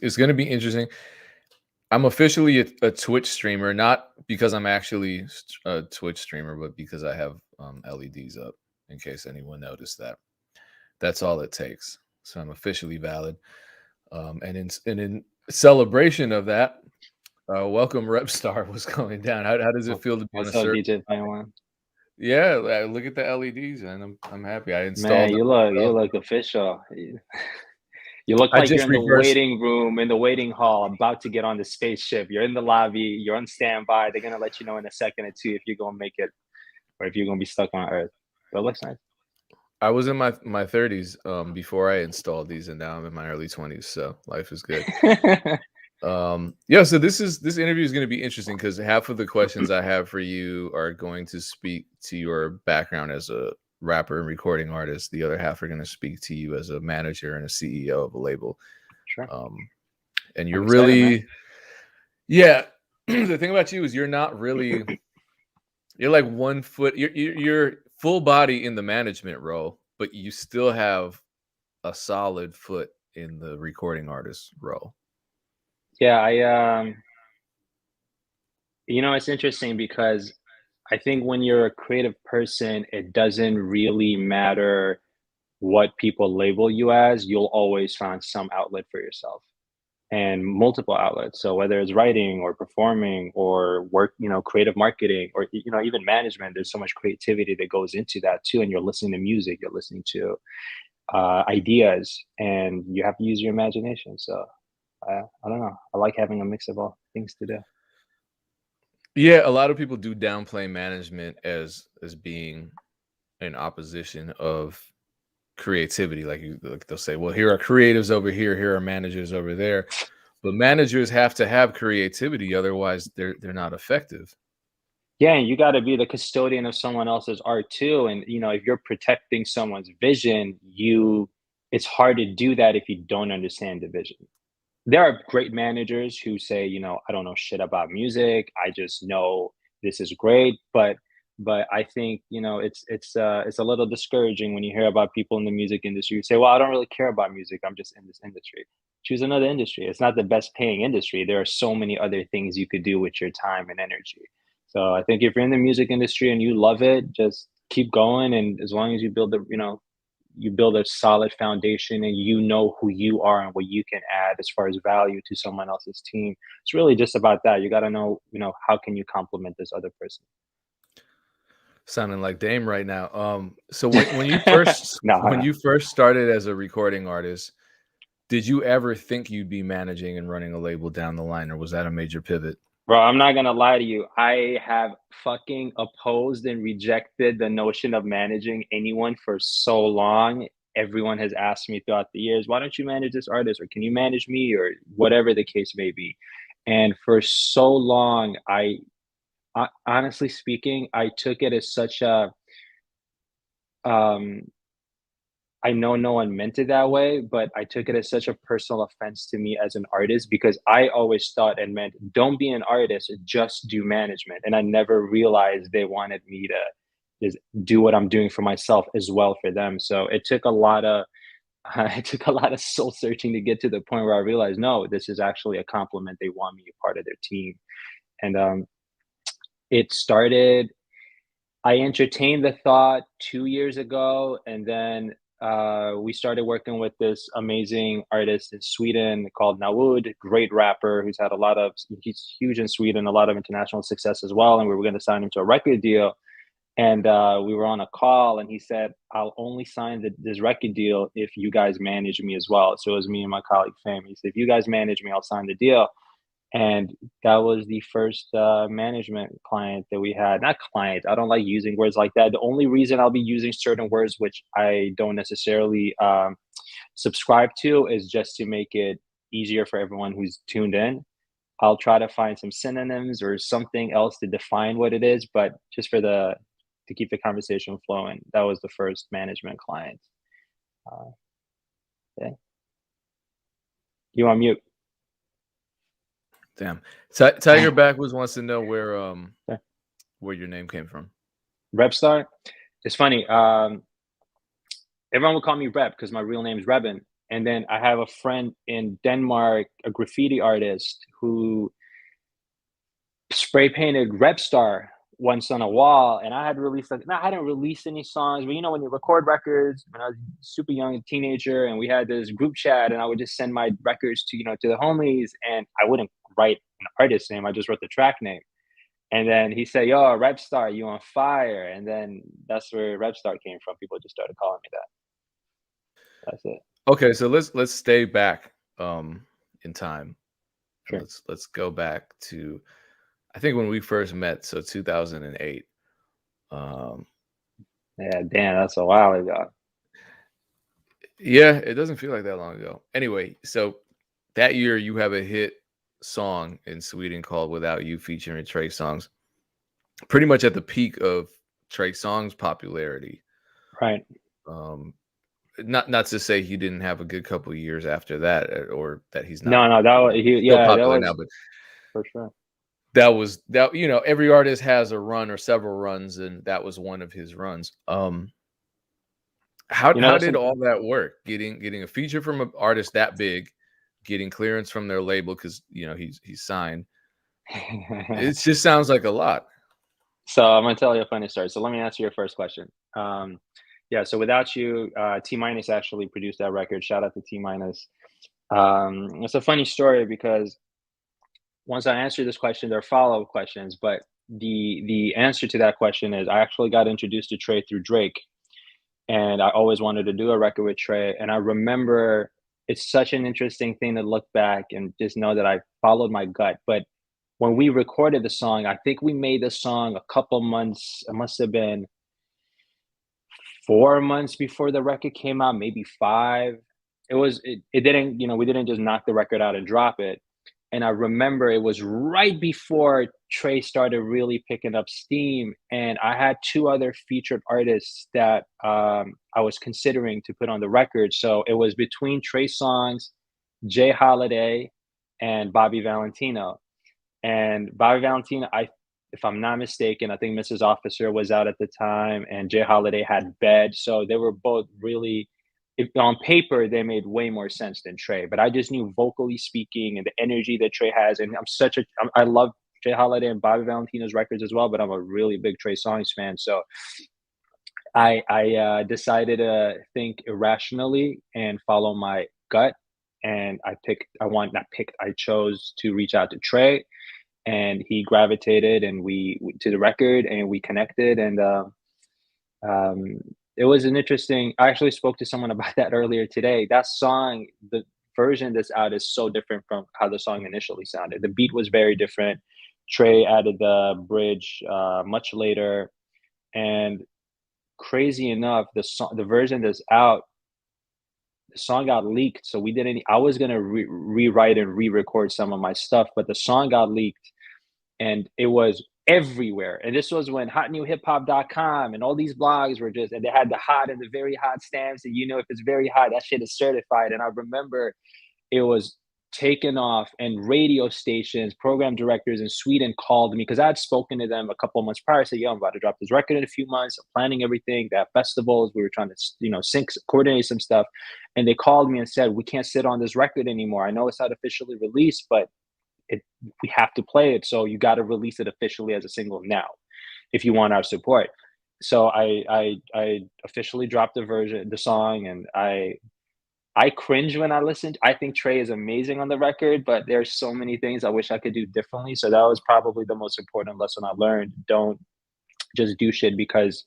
It's going to be interesting. I'm officially a Twitch streamer, not because I'm actually a Twitch streamer, but because I have LEDs up. In case anyone noticed that, that's all it takes. So I'm officially valid. And in celebration of that, welcome Rebstar was going down. How does it feel to be on a What's up, server? DJ 21? Yeah, look at the LEDs, and I'm happy. I installed Man, them you myself. look official. You look I like you're just in the reversed. waiting room, in the waiting hall, about to get on the spaceship. You're in the lobby, you're on standby. They're gonna let you know in a second or two if you're gonna make it or if you're gonna be stuck on Earth. But it looks nice. I was in my 30s before I installed these, and now I'm in my early 20s. So life is good. Yeah, so this interview is going to be interesting because half of the questions I have for you are going to speak to your background as a rapper and recording artist. The other half are going to speak to you as a manager and a CEO of a label. Sure. And you're I'm excited, man. really, yeah. The thing about you is you're not really, you're like 1 foot. You're full body in the management role, but you still have a solid foot in the recording artist role. Yeah, it's interesting because I think when you're a creative person, it doesn't really matter what people label you as, you'll always find some outlet for yourself and multiple outlets. So whether it's writing or performing or work, creative marketing or even management, there's so much creativity that goes into that too. And you're listening to music, you're listening to ideas, and you have to use your imagination. So I don't know. I like having a mix of all things to do. Yeah, a lot of people do downplay management as being an opposition of creativity. Like they'll say, "Well, here are creatives over here, here are managers over there." But managers have to have creativity, otherwise they're not effective. Yeah, and you got to be the custodian of someone else's art too. And if you're protecting someone's vision, it's hard to do that if you don't understand the vision. There are great managers who say, I don't know shit about music. I just know this is great. But I think, it's a little discouraging when you hear about people in the music industry who say, well, I don't really care about music. I'm just in this industry. Choose another industry. It's not the best paying industry. There are so many other things you could do with your time and energy. So I think if you're in the music industry and you love it, just keep going. And as long as you build a solid foundation and you know who you are and what you can add as far as value to someone else's team. It's really just about that. You got to know, how can you complement this other person? Sounding like Dame right now. So when you first No, when no. you first started as a recording artist, did you ever think you'd be managing and running a label down the line, or was that a major pivot? Bro, I'm not gonna lie to you. I have fucking opposed and rejected the notion of managing anyone for so long. Everyone has asked me throughout the years, why don't you manage this artist or can you manage me or whatever the case may be. And for so long, honestly speaking, I took it as such a um I know no one meant it that way, but I took it as such a personal offense to me as an artist because I always thought and meant don't be an artist, just do management. And I never realized they wanted me to just do what I'm doing for myself as well for them. So it took a lot of it took a lot of soul searching to get to the point where I realized no, this is actually a compliment. They want me a part of their team. And it started I entertained the thought 2 years ago, and then, we started working with this amazing artist in Sweden called Nawood, great rapper who's had he's huge in Sweden, a lot of international success as well, and we were gonna sign him to a record deal, and, we were on a call, and he said, "I'll only sign this record deal if you guys manage me as well." So it was me and my colleague Fame. He said, "If you guys manage me, I'll sign the deal." And that was the first management client that we had. Not client, I don't like using words like that. The only reason I'll be using certain words which I don't necessarily subscribe to is just to make it easier for everyone who's tuned in. I'll try to find some synonyms or something else to define what it is, but just to keep the conversation flowing, that was the first management client. Uh, yeah. You on mute? Damn. Tiger Backwoods wants to know where your name came from. Rebstar. It's funny. Everyone would call me Reb because my real name is Rebin. And then I have a friend in Denmark, a graffiti artist who spray painted Rebstar once on a wall, and I had released like, no, I hadn't released any songs, but you know when you record records, when I was super young, a teenager, and we had this group chat, and I would just send my records to to the homies, and I wouldn't write an artist name, I just wrote the track name. And then he said, "Yo, Rebstar, you on fire?" And then that's where Rebstar came from. People just started calling me that. That's it. Okay, so let's stay back in time, and Sure. let's go back to, I think, when we first met, so 2008. Um, Yeah, damn, that's a while ago. yeah, it doesn't feel like that long ago. Anyway, so that year you have a hit song in Sweden called "Without You" featuring Trey Songz, pretty much at the peak of Trey Songz' popularity. Right. Um, not to say he didn't have a good couple of years after that, or that he's not, No, no, that was he. still Yeah, that popular now, was but for sure. that was that. Every artist has a run or several runs, and that was one of his runs. How That's did an all that work? Getting a feature from an artist that big, getting clearance from their label because he's signed. It just sounds like a lot. So I'm gonna tell you a funny story. So let me answer your first question. Yeah, so without you, T minus actually produced that record. Shout out to T minus. It's a funny story because once I answer this question, there are follow-up questions, but the answer to that question is I actually got introduced to Trey through Drake, and I always wanted to do a record with Trey. And I remember it's such an interesting thing to look back and just know that I followed my gut. But when we recorded the song, I think we made the song a couple months, it must have been 4 months before the record came out, maybe five. It didn't, we didn't just knock the record out and drop it. And I remember it was right before Trey started really picking up steam. And I had two other featured artists that I was considering to put on the record. So it was between Trey Songz, Jay Holiday, and Bobby Valentino. And Bobby Valentino, if I'm not mistaken, I think Mrs. Officer was out at the time, and Jay Holiday had Bed. So they were both really, if on paper, they made way more sense than Trey. But I just knew vocally speaking and the energy that Trey has, and I love Jay Holiday and Bobby Valentino's records as well, but I'm a really big Trey Songz fan. So I decided to think irrationally and follow my gut, and I chose to reach out to Trey, and he gravitated, and to the record, and we connected, and um, it was an interesting. I actually spoke to someone about that earlier today. That song, the version that's out is so different from how the song initially sounded. The beat was very different. Trey added the bridge much later, and crazy enough, the version that's out, the song got leaked. So we didn't. I was gonna rewrite and re-record some of my stuff, but the song got leaked, and it was everywhere. And this was when hotnewhiphop.com and all these blogs were just, and they had the hot and the very hot stamps. And if it's very hot, that shit is certified. And I remember it was taken off, and radio stations, program directors in Sweden called me because I had spoken to them a couple of months prior. Said, "Yo, I'm about to drop this record in a few months. I'm planning everything. They have festivals. We were trying to, coordinate some stuff." And they called me and said, "We can't sit on this record anymore. I know it's not officially released, but we have to play it. So you got to release it officially as a single now, if you want our support." So I officially dropped the song, and I cringe when I listen. I think Trey is amazing on the record, but there's so many things I wish I could do differently. So that was probably the most important lesson I learned. Don't just do shit because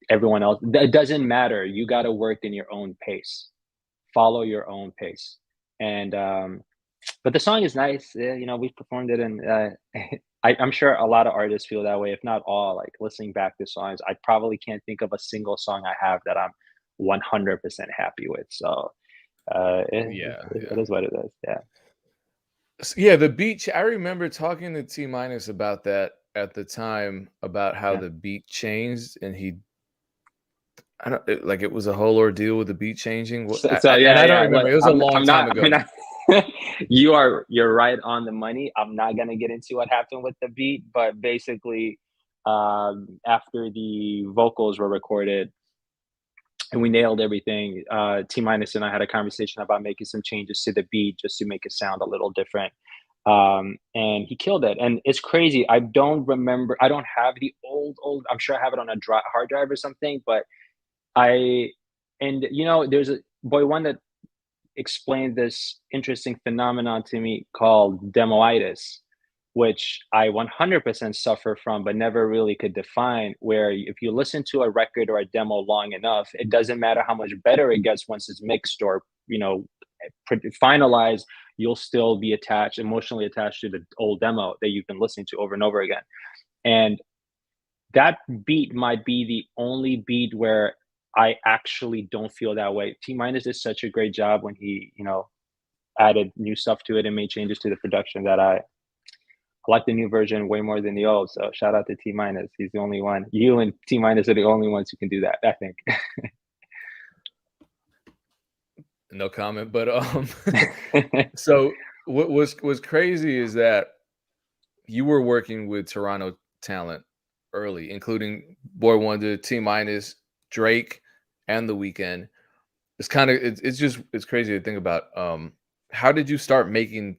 everyone else. It doesn't matter. You got to work in your own pace. Follow your own pace. And but the song is nice. Yeah, we performed it, and I'm sure a lot of artists feel that way, if not all. Like listening back to songs, I probably can't think of a single song I have that I'm 100% happy with. So Yeah, it yeah. is what it is. Yeah. Yeah, the beat. I remember talking to T minus about that at the time, about how Yeah. the beat changed, and I don't like, it was a whole ordeal with the beat changing. So And yeah, I don't yeah. remember. It was a long I'm time not. ago. You're right on the money. I'm not gonna get into what happened with the beat, but basically, after the vocals were recorded, and we nailed everything. T minus and I had a conversation about making some changes to the beat just to make it sound a little different. And he killed it. And it's crazy. I don't remember. I don't have the old. I'm sure I have it on a hard drive or something. But I, and there's a boy one that explained this interesting phenomenon to me called demoitis, which I 100% suffer from, but never really could define. Where if you listen to a record or a demo long enough, it doesn't matter how much better it gets once it's mixed or finalized, you'll still be emotionally attached to the old demo that you've been listening to over and over again. And that beat might be the only beat where I actually don't feel that way. T minus did such a great job when he, added new stuff to it and made changes to the production that I like the new version way more than the old. So shout out to T minus. He's the only one. You and T minus are the only ones who can do that, I think. No comment, but so what was crazy is that you were working with Toronto talent early, including Boy Wonder, T minus, Drake, and The Weeknd. It's kind of it's crazy to think about. How did you start making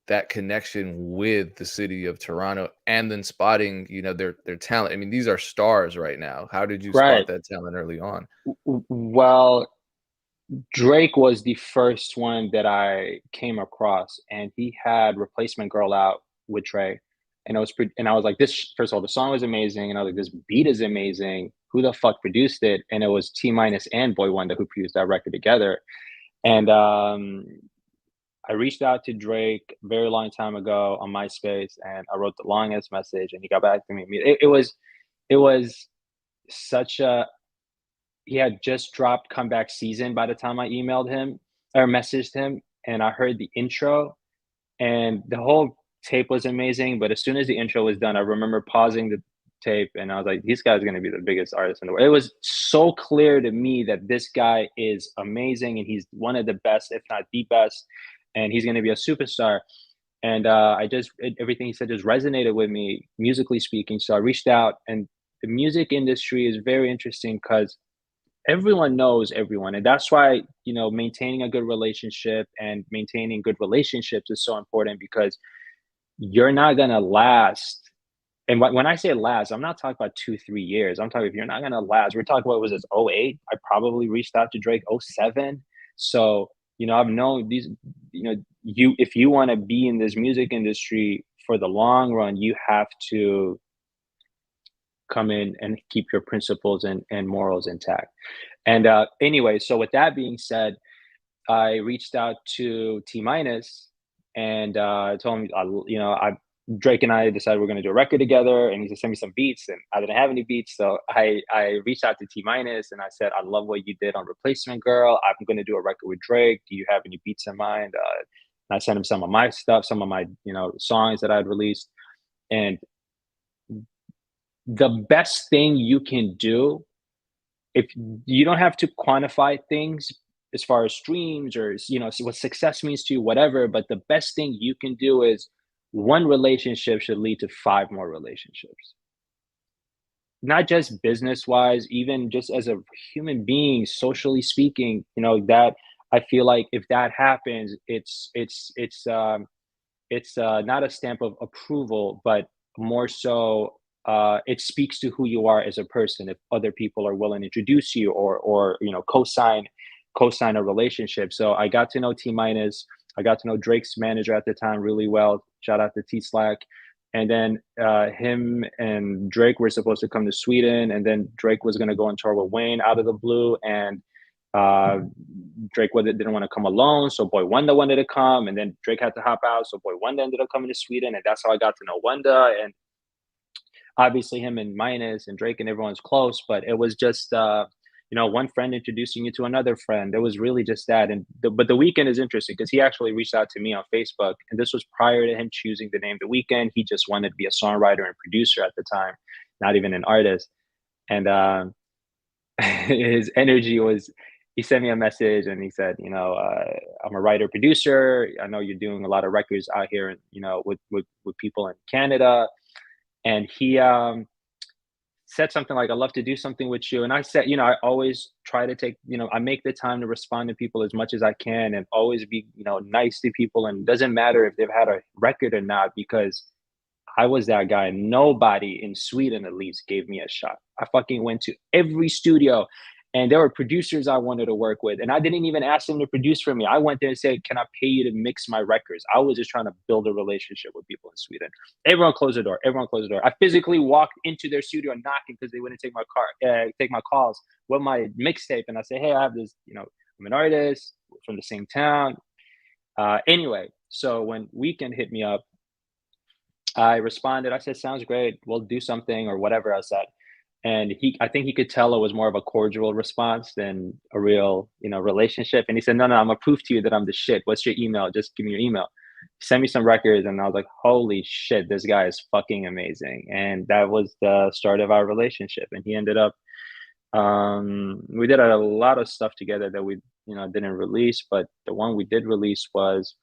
that connection with the city of Toronto and then spotting, their talent? I mean, these are stars right now. How did you spot Right. that talent early on? Well, Drake was the first one that I came across, and he had Replacement Girl out with Trey, and I was like, this. First of all, the song was amazing, and I was like, this beat is amazing. Who the fuck produced it? And it was T minus and Boy Wonder who produced that record together. And I reached out to Drake a very long time ago on MySpace, and I wrote the longest message, and he got back to me. It was such a he had just dropped Comeback Season by the time I emailed him or messaged him, and I heard the intro, and the whole tape was amazing. But as soon as the intro was done, I remember pausing the tape, and I was like, "This guy's gonna be the biggest artist in the world." It was so clear to me that this guy is amazing, and he's one of the best, if not the best, and he's gonna be a superstar. And everything he said just resonated with me, musically speaking. So I reached out, and the music industry is very interesting because everyone knows everyone, and that's why maintaining a good relationship and maintaining good relationships is so important, because you're not gonna last. And when I say last, I'm not talking about 2 3 years. I'm talking, if you're not gonna last, we're talking about, was this '08? I probably reached out to Drake '07. So I've known these. You if you want to be in this music industry for the long run, you have to come in and keep your principles and morals intact. And anyway, so with that being said, I reached out to T minus, and told him, Drake and I decided we're going to do a record together, and he said, send me some beats, and I didn't have any beats, so I reached out to T minus, and I said, I love what you did on Replacement Girl. I'm going to do a record with Drake. Do you have any beats in mind? And I sent him some of my stuff, some of my songs that I'd released, and the best thing you can do, if you don't have to quantify things as far as streams or what success means to you, whatever, but the best thing you can do is one relationship should lead to five more relationships, not just business wise, even just as a human being, socially speaking. That I feel like if that happens, it's not a stamp of approval, but more so, it speaks to who you are as a person. If other people are willing to introduce you or co-sign a relationship. So I got to know T minus. I got to know Drake's manager at the time really well. Shout out to T Slack. And then him and Drake were supposed to come to Sweden, and then Drake was going to go on tour with Wayne out of the blue, and uh, Drake didn't want to come alone, so Boy Wonder wanted to come, and then Drake had to hop out, so Boy Wonder ended up coming to Sweden, and that's how I got to know Wonder. And obviously him and Minus and Drake and everyone's close, but it was just one friend introducing you to another friend. It was really just that. But The Weeknd is interesting because he actually reached out to me on Facebook, and this was prior to him choosing the name The Weeknd. He just wanted to be a songwriter and producer at the time, not even an artist. And his energy was, he sent me a message and he said, I'm a writer producer. I know you're doing a lot of records out here, with people in Canada. And he said something like, "I'd love to do something with you." And I said, I always try to take, I make the time to respond to people as much as I can and always be, nice to people. And it doesn't matter if they've had a record or not, because I was that guy. Nobody in Sweden, at least, gave me a shot. I fucking went to every studio, and there were producers I wanted to work with, and I didn't even ask them to produce for me. I went there and said, "Can I pay you to mix my records?" I was just trying to build a relationship with people in Sweden. Everyone closed the door. Everyone closed the door. I physically walked into their studio knocking because they wouldn't take my calls with my mixtape, and I say, "Hey, I have this. I'm an artist from the same town." Anyway, so when Weekend hit me up, I responded. I said, "Sounds great. We'll do something," or whatever I said. And I think he could tell it was more of a cordial response than a real, relationship. And he said, "No, no, I'm gonna prove to you that I'm the shit. What's your email? Just give me your email." Send me some records, and I was like, "Holy shit, this guy is fucking amazing." And that was the start of our relationship. And he ended up, we did a lot of stuff together that we, didn't release. But the one we did release was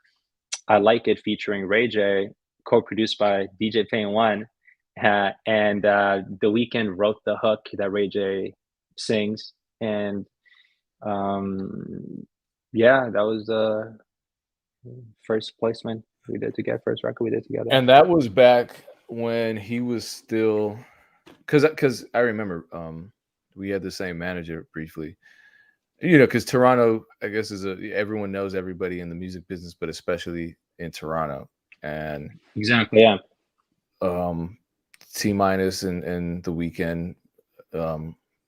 "I Like It" featuring Ray J, co-produced by DJ Payne One, and The Weeknd wrote the hook that Ray J sings, and yeah, that was the first placement we did together, first record we did together. And that was back when he was still, because I remember we had the same manager briefly. Because Toronto, I guess, everyone knows everybody in the music business, but especially in Toronto. And Exactly, yeah. T minus and The Weeknd,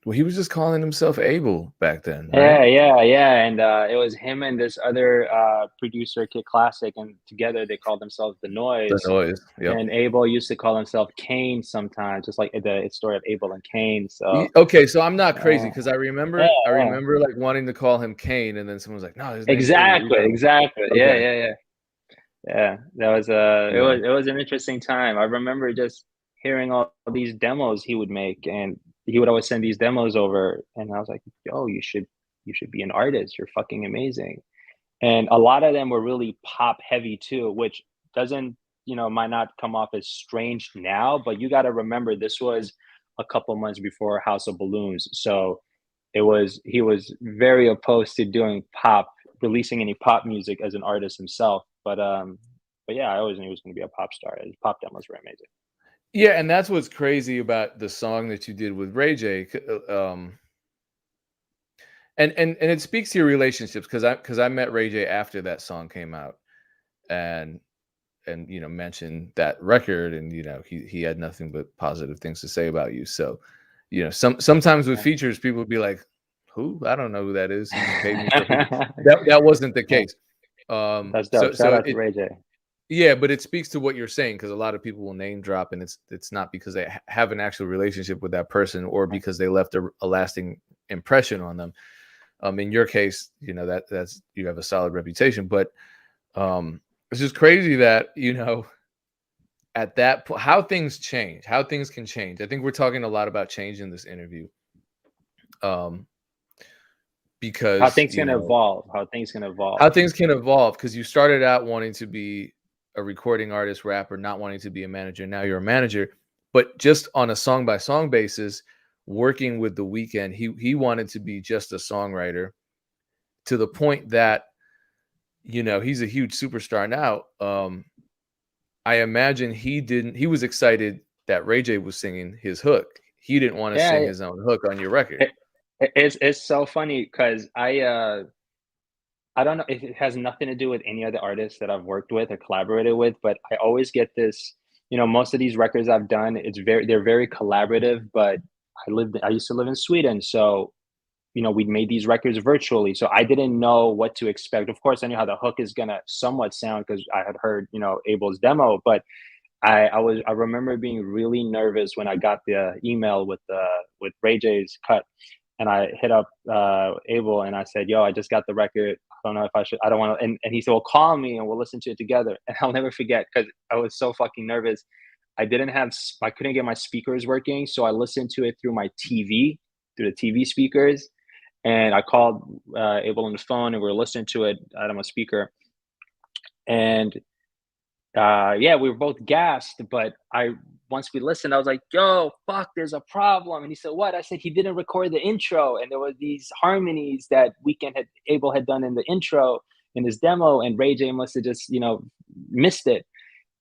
well, he was just calling himself Abel back then, Yeah, right? yeah, yeah, and it was him and this other producer, Kid Classic, and together they called themselves The The Noise. Noise. Yep. And Abel used to call himself Kane sometimes, just like the story of Abel and Cain. So Okay, so I'm not crazy uh, because I yeah, remember, yeah. like wanting to call him Kane, and then someone's like, "No, his name's Abel. You Exactly, gotta." exactly. Yeah, Okay. yeah, yeah. Yeah. That was Yeah. it was an interesting time. I remember just hearing all these demos he would make, and he would always send these demos over, and I was like, "Yo, you should be an artist. You're fucking amazing." And a lot of them were really pop heavy too, which doesn't, might not come off as strange now, but you got to remember this was a couple months before House of Balloons. So he was very opposed to doing pop, releasing any pop music as an artist himself. But yeah, I always knew he was going to be a pop star. His pop demos were amazing. Yeah, and that's what's crazy about the song that you did with Ray J. And it speaks to your relationships because I met Ray J after that song came out, and mentioned that record, and he had nothing but positive things to say about you. So sometimes with Yeah. features people would be like, "Who? I don't know who that is. He just paid me for a feature." That wasn't the Yeah, case. that's So dope. Shout out to it, Ray J. yeah, but it speaks to what you're saying because a lot of people will name drop, and it's not because they have an actual relationship with that person or because they left a lasting impression on them. In your case, that's you have a solid reputation, but it's just crazy that at that point how things change, how things can change. I think we're talking a lot about change in this interview, um, How because things can evolve. How things can evolve. how things can evolve because you started out wanting to be a recording artist, rapper, not wanting to be a manager. Now you're a manager, but just on a song by song basis, working with The Weeknd, he wanted to be just a songwriter to the point that he's a huge superstar now. I imagine he was excited that Ray J was singing his hook. He didn't want to sing Yeah, his own hook on your record. it's so funny because I don't know. It has nothing to do with any other artists that I've worked with or collaborated with, but I always get this. Most of these records I've done, they're very collaborative. But I used to live in Sweden, so we made these records virtually, so I didn't know what to expect. Of course, I knew how the hook is gonna somewhat sound because I had heard Abel's demo, but I remember being really nervous when I got the email with Ray J's cut, and I hit up Abel and I said, "Yo, I just got the record. I don't know if I should. I don't want to." And he said, "Well, call me and we'll listen to it together." And I'll never forget because I was so fucking nervous. I couldn't get my speakers working, so I listened to it through my TV, through the TV speakers. And I called Abel on the phone, and we were listening to it out of my speaker. And Yeah, we were both gassed, but I once we listened, I was like, "Yo, fuck, there's a problem." And he said, "What?" I said, "He didn't record the intro, and there were these harmonies that Weekend had Abel had done in the intro in his demo, and Ray J must have just, missed it."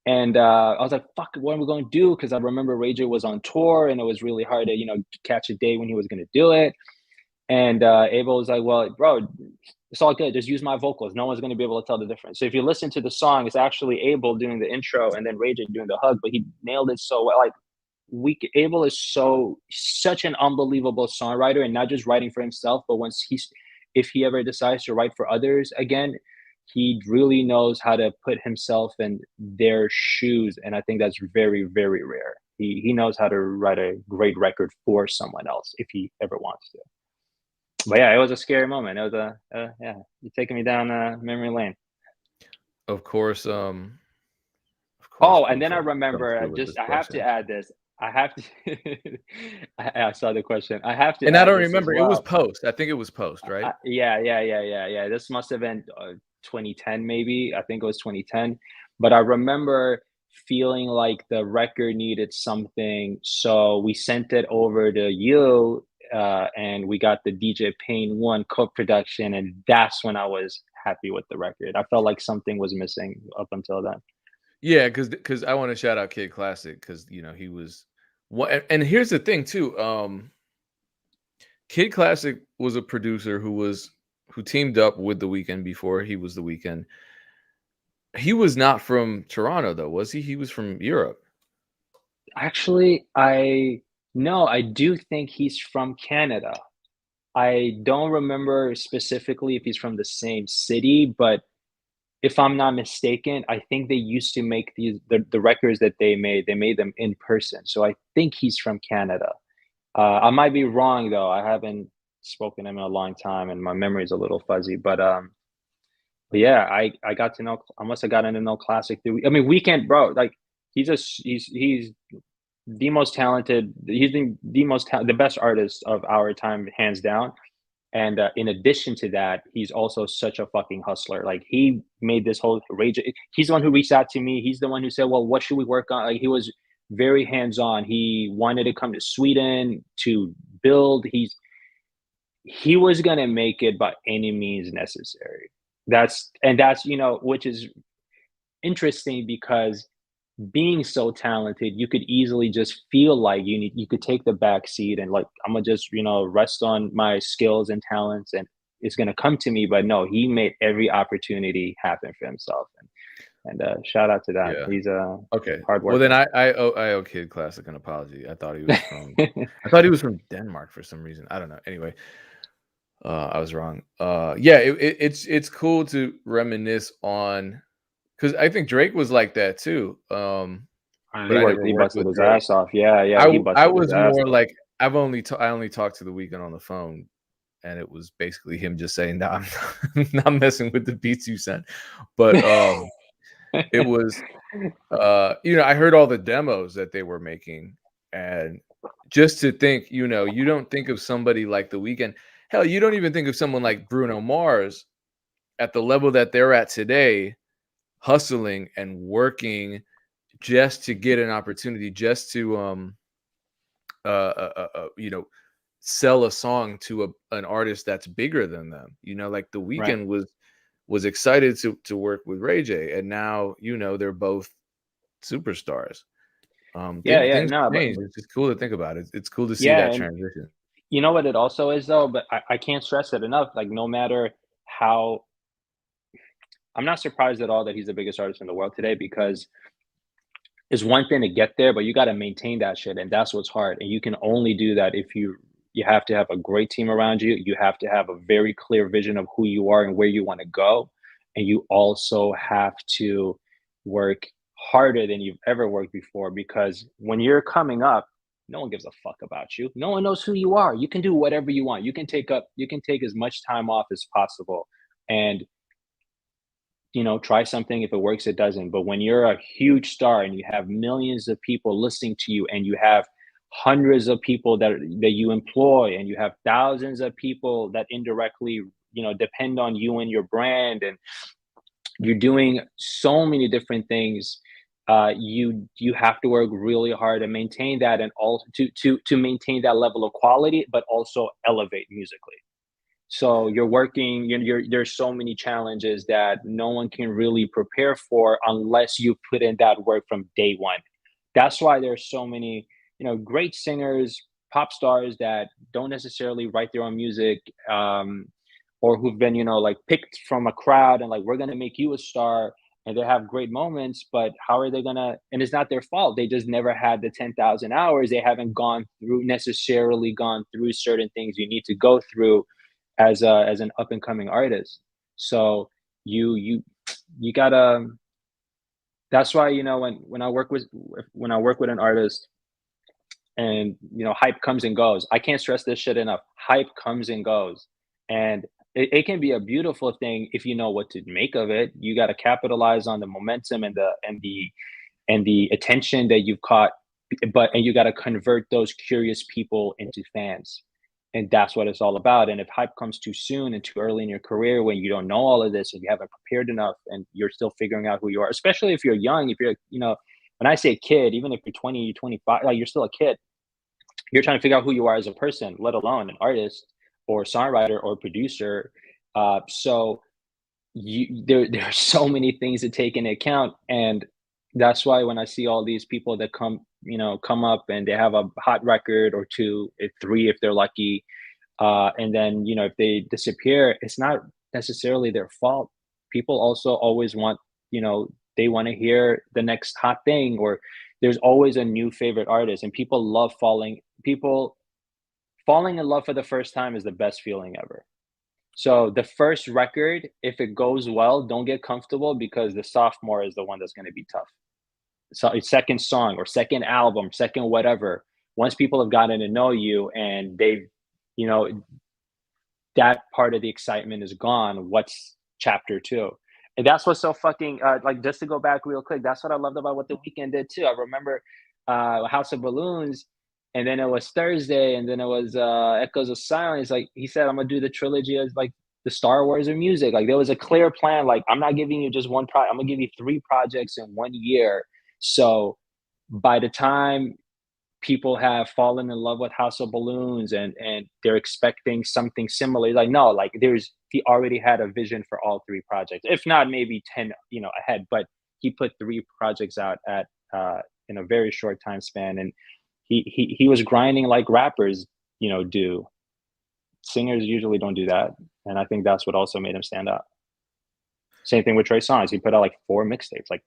And I was like, "Fuck, what are we going to do?" Because I remember Ray J was on tour, and it was really hard to, catch a day when he was going to do it. And Abel was like, "Well, bro, it's all good. Just use my vocals. No one's going to be able to tell the difference." So if you listen to the song, it's actually Abel doing the intro and then Ray J doing the hug, but he nailed it so well. Like Abel is such an unbelievable songwriter, and not just writing for himself, but if he ever decides to write for others again, he really knows how to put himself in their shoes, and I think that's very, very rare. He knows how to write a great record for someone else if he ever wants to. But yeah, it was a scary moment. It was yeah, you're taking me down memory lane. Of course, Oh, and then I people come remember, through with this I have to question. add this. I have to. I saw the question. I have to And I add don't this as remember, it was well. post. I think it was post, right? Yeah, yeah, yeah, yeah, yeah. This must have been 2010, maybe. I think it was 2010. But I remember feeling like the record needed something, so we sent it over to you, and we got the DJ Payne one co-production, and that's when I was happy with the record. I felt like something was missing up until then. Yeah, because I wanna shout out Kid Classic because he was what, and here's the thing too, Kid Classic was a producer who teamed up with The Weeknd before he was The Weeknd. He was not from Toronto though, was he? He was from Europe. Actually, I do think he's from Canada. I don't remember specifically if he's from the same city, but if I'm not mistaken, I think they used to make the records that they made them in person. So I think he's from Canada. I might be wrong though. I haven't spoken to him in a long time, and my memory is a little fuzzy. But yeah, I got to know. I must have gotten to know Classic through. I mean, Weekend, bro. Like he's the most talented. He's the best artist of our time, hands down. And in addition to that, he's also such a fucking hustler. Like he made this whole rage. He's the one who reached out to me. He's the one who said, "Well, what should we work on?" Like he was very hands on. He wanted to come to Sweden to build. He was gonna make it by any means necessary. That's which is interesting because being so talented, you could easily just feel like you could take the back seat and like I'm gonna just rest on my skills and talents and it's gonna come to me. But no, he made every opportunity happen for himself, and shout out to that. Yeah. He's a Okay. hard Well, then worker. I owe Kid Classic an apology. I thought he was from Denmark for some reason. I don't know. Anyway, I was wrong. Yeah, it's cool to reminisce on because I think Drake was like that too. But I never He worked busted with his Drake. ass off. Yeah, yeah, he I busted his was ass more off. like I only talked to The Weeknd on the phone, and it was basically him just saying, "Nah, I'm not messing with the beats you sent." But it was I heard all the demos that they were making, and just to think, you don't think of somebody like The Weeknd. Hell, you don't even think of someone like Bruno Mars at the level that they're at today, hustling and working just to get an opportunity, just to sell a song to an artist that's bigger than them. Like The Right. Weeknd was excited to work with Ray J, and now they're both superstars. Yeah, yeah, Things no, but change. It's just cool to think about it. It's cool to see yeah, that and transition. you know what it also is though, but I can't stress it enough. Like no matter how I'm not surprised at all that he's the biggest artist in the world today because it's one thing to get there, but you got to maintain that shit, and that's what's hard. And you can only do that if you have to have a great team around you. You have to have a very clear vision of who you are and where you want to go, and you also have to work harder than you've ever worked before. Because when you're coming up, no one gives a fuck about you. No one knows who you are. You can do whatever you want. You can take as much time off as possible, and try something. If it works, it doesn't. But when you're a huge star and you have millions of people listening to you and you have hundreds of people that you employ and you have thousands of people that indirectly, depend on you and your brand, and you're doing so many different things. You have to work really hard to maintain that, and also to maintain that level of quality, but also elevate musically. So you're working, there's so many challenges that no one can really prepare for unless you put in that work from day one. That's why there's so many, great singers, pop stars that don't necessarily write their own music, or who've been, like picked from a crowd and like, we're gonna make you a star, and they have great moments, but how are they gonna? And it's not their fault. They just never had the 10,000 hours. They haven't gone through certain things you need to go through as an up and coming artist. So you gotta. That's why, when I work with an artist, and hype comes and goes. I can't stress this shit enough. Hype comes and goes, and it can be a beautiful thing if you know what to make of it. You got to capitalize on the momentum and the attention that you've caught, and you got to convert those curious people into fans. And that's what it's all about. And if hype comes too soon and too early in your career, when you don't know all of this and you haven't prepared enough and you're still figuring out who you are, especially if you're young, if you're, when I say kid, even if you're 20, 25, like, you're still a kid, you're trying to figure out who you are as a person, let alone an artist or songwriter or producer. So there are so many things to take into account, and that's why when I see all these people that come up and they have a hot record or two, three if they're lucky, and then if they disappear, it's not necessarily their fault. People also always want, they want to hear the next hot thing, or there's always a new favorite artist, and people falling in love for the first time is the best feeling ever. So the first record, if it goes well, don't get comfortable, because the sophomore is the one that's going to be tough. So second song or second album, second whatever, once people have gotten to know you and they've, you know, that part of the excitement is gone. What's chapter two? And that's what's so fucking, like, just to go back real quick, that's what I loved about what The Weeknd did too. I remember House of Balloons, and then it was Thursday, and then it was Echoes of Silence. Like, he said, I'm gonna do the trilogy as like the Star Wars of music. Like, there was a clear plan. Like, I'm not giving you just one project. I'm gonna give you three projects in 1 year. So by the time people have fallen in love with House of Balloons and they're expecting something similar, like, no, like, he already had a vision for all three projects, if not maybe 10 ahead, but he put three projects out at in a very short time span, and he was grinding like rappers do. Singers usually don't do that, and I think that's what also made him stand out. Same thing with Trey Songz. He put out like 4 mixtapes. Like,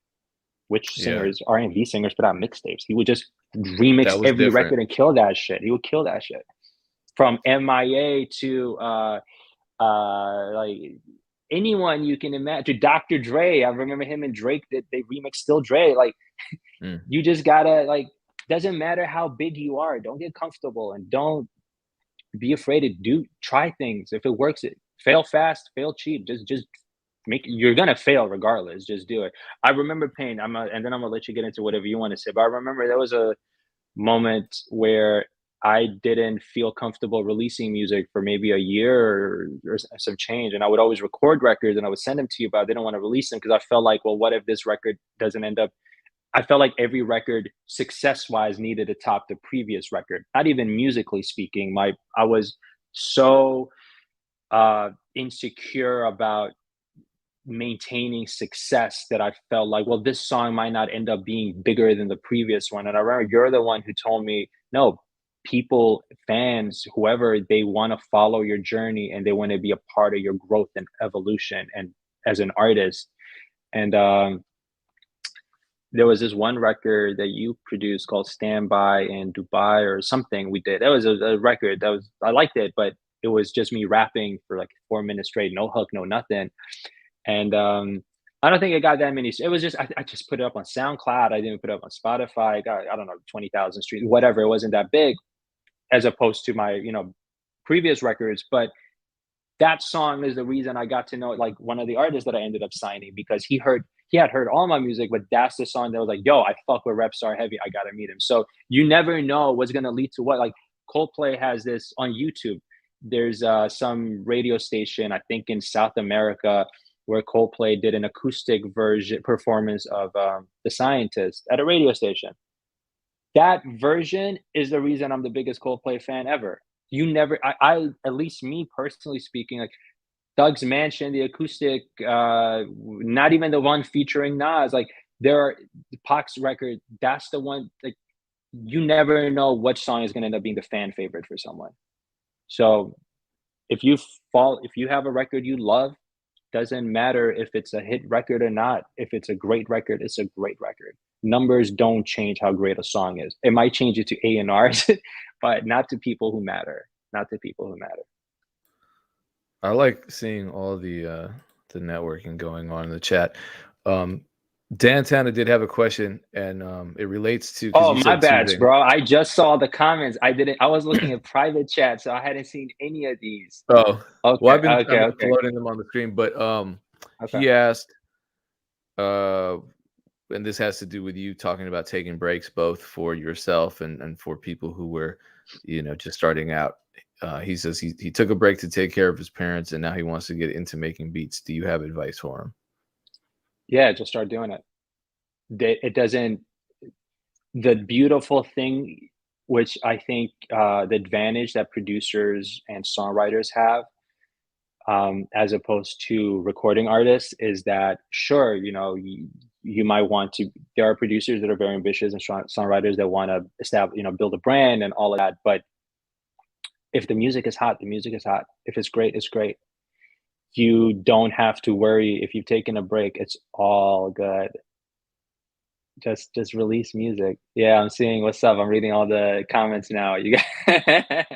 which Yeah, singers, R&B singers, put out mixtapes? He would just remix that was every different. record and kill that shit. He would kill that shit. From MIA to like anyone you can imagine. Dr. Dre. I remember him and Drake, that they remixed Still Dre. Like, Mm. you just gotta, like, doesn't matter how big you are, don't get comfortable and don't be afraid to try things. If it works, fail fast, fail cheap. Just you're gonna fail regardless. Just do it. I remember Pain. And then I'm gonna let you get into whatever you want to say. But I remember there was a moment where I didn't feel comfortable releasing music for maybe a year, or some change. And I would always record records and I would send them to you, but I didn't want to release them because I felt like, well, what if this record doesn't end up? I felt like every record, success wise, needed to top the previous record. Not even musically speaking. I was so insecure about maintaining success that I felt like, well, this song might not end up being bigger than the previous one. And I remember you're the one who told me, no, people, fans, whoever, they want to follow your journey and they want to be a part of your growth and evolution and as an artist. And there was this one record that you produced called Stand By in Dubai or something we did. That was a record I liked it, but it was just me rapping for like 4 minutes straight, no hook, no nothing. And I don't think it got that many. It was just, I just put it up on SoundCloud. I didn't put it up on Spotify. I got, I don't know, 20,000 streams, whatever. It wasn't that big as opposed to my, previous records. But that song is the reason I got to know, like, one of the artists that I ended up signing, because he had heard all my music, but that's the song that was like, yo, I fuck with Rebstar heavy. I gotta meet him. So you never know what's gonna lead to what. Like, Coldplay has this on YouTube. There's some radio station, I think in South America, where Coldplay did an acoustic version performance of The Scientist at a radio station. That version is the reason I'm the biggest Coldplay fan ever. You never, I at least me personally speaking, like Doug's Mansion, the acoustic, not even the one featuring Nas. Like there are Pac's record. That's the one. Like you never know which song is going to end up being the fan favorite for someone. So if you have a record you love, doesn't matter if it's a hit record or not. If it's a great record, it's a great record. Numbers don't change how great a song is. It might change it to A&Rs, but not to people who matter. Not to people who matter. I like seeing all the networking going on in the chat. Dan Tana did have a question, and it relates to because Oh, you my said bad, soothing. bro. I just saw the comments. I was looking at private chat, so I hadn't seen any of these. Oh, well, Okay, I've been okay. floating them on the stream, but Okay. he asked, uh, and this has to do with you talking about taking breaks both for yourself and for people who were, just starting out. He says he took a break to take care of his parents, and now he wants to get into making beats. Do you have advice for him? Yeah, just start doing it. It doesn't the beautiful thing, which I think, the advantage that producers and songwriters have, as opposed to recording artists, is that sure, you might want to. There are producers that are very ambitious and songwriters that want to establish, build a brand and all of that. But if the music is hot, the music is hot. If it's great, it's great. You don't have to worry if you've taken a break. It's all good. Just release music. Yeah, I'm seeing what's up. I'm reading all the comments now. You got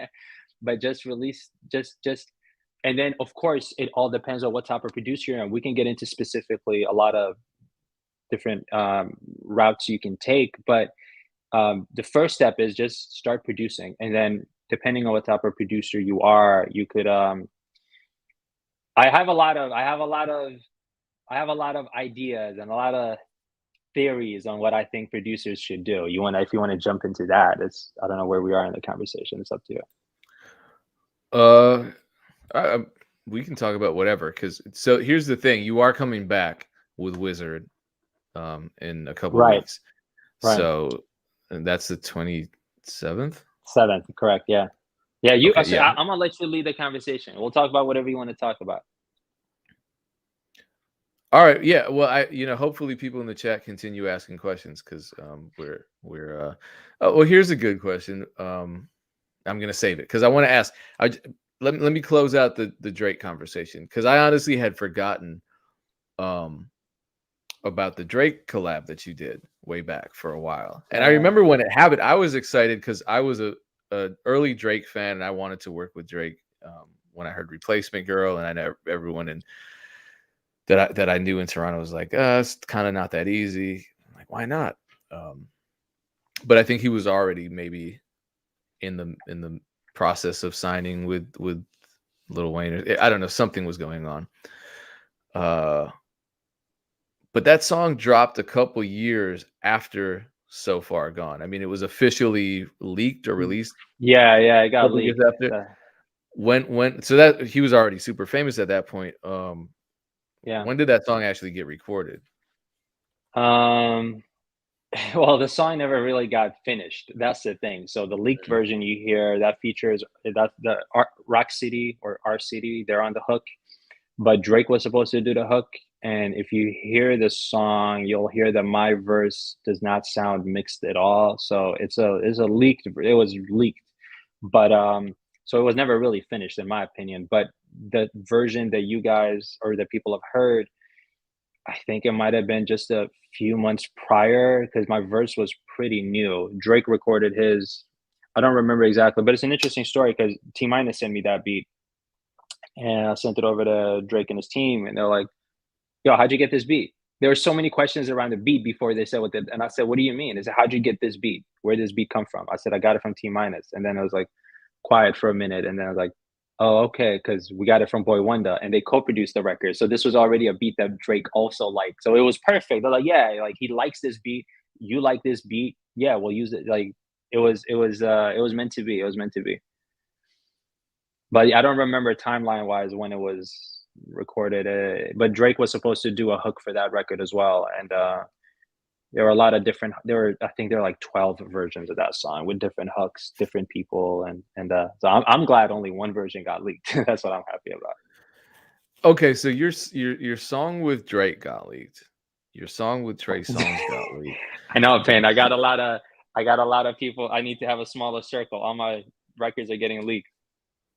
but just release just and then of course it all depends on what type of producer you're in. We can get into specifically a lot of different routes you can take, but the first step is just start producing, and then depending on what type of producer you are, you could I have a lot of ideas and a lot of theories on what I think producers should do. If you want to jump into that, I don't know where we are in the conversation. It's up to you. Uh, we can talk about whatever. So here's the thing: you are coming back with Wizard, in a couple Right, weeks. right. So, and that's the 27th. 7th, correct. Yeah, yeah. Okay, So yeah. I'm gonna let you lead the conversation. We'll talk about whatever you want to talk about. All right, yeah. Well, hopefully people in the chat continue asking questions because we're. Oh, well, here's a good question. I'm gonna save it because I want to ask. Let me close out the Drake conversation because I honestly had forgotten about the Drake collab that you did way back for a while, and I remember when it happened, I was excited because I was a early Drake fan and I wanted to work with Drake. When I heard Replacement Girl, and I know everyone in that I knew in Toronto was like, it's kind of not that easy. I'm like, why not? But I think he was already maybe in the process of signing with Lil Wayne. I don't know, something was going on. But that song dropped a couple years after So Far Gone. I mean, it was officially leaked or released Yeah, yeah. It a got couple years leaked. after. So that he was already super famous at that point. Yeah. When did that song actually get recorded? Um. Well, the song never really got finished. That's the thing. So the leaked version you hear that features that Rock City or R City. They're on the hook, but Drake was supposed to do the hook. And if you hear the song, you'll hear that my verse does not sound mixed at all. So it's a leaked. It was leaked, but so it was never really finished in my opinion. But the version that you guys or that people have heard, I think it might have been just a few months prior because my verse was pretty new. Drake recorded his. I don't remember exactly, but it's an interesting story because T Minus sent me that beat, and I sent it over to Drake and his team, and they're like, "Yo, how'd you get this beat?" There were so many questions around the beat before they said what the, and I said, "What do you mean?" They said, "How'd you get this beat? Where did this beat come from?" I said, "I got it from T Minus," and then I was like quiet for a minute, and then I was like, "Oh, okay," because we got it from Boy Wonder, and they co-produced the record. So this was already a beat that Drake also liked. So it was perfect. They're like, "Yeah, like he likes this beat. You like this beat. Yeah, we'll use it." Like it was meant to be. It was meant to be. But I don't remember timeline wise when it was. recorded it. But Drake was supposed to do a hook for that record as well, and there were a lot of different. I think there were like 12 versions of that song with different hooks, different people, and so I'm glad only one version got leaked. That's what I'm happy about. Okay, so your song with Drake got leaked. Your song with Trey Songz got leaked. I know, Payne. I got a lot of people. I need to have a smaller circle. All my records are getting leaked.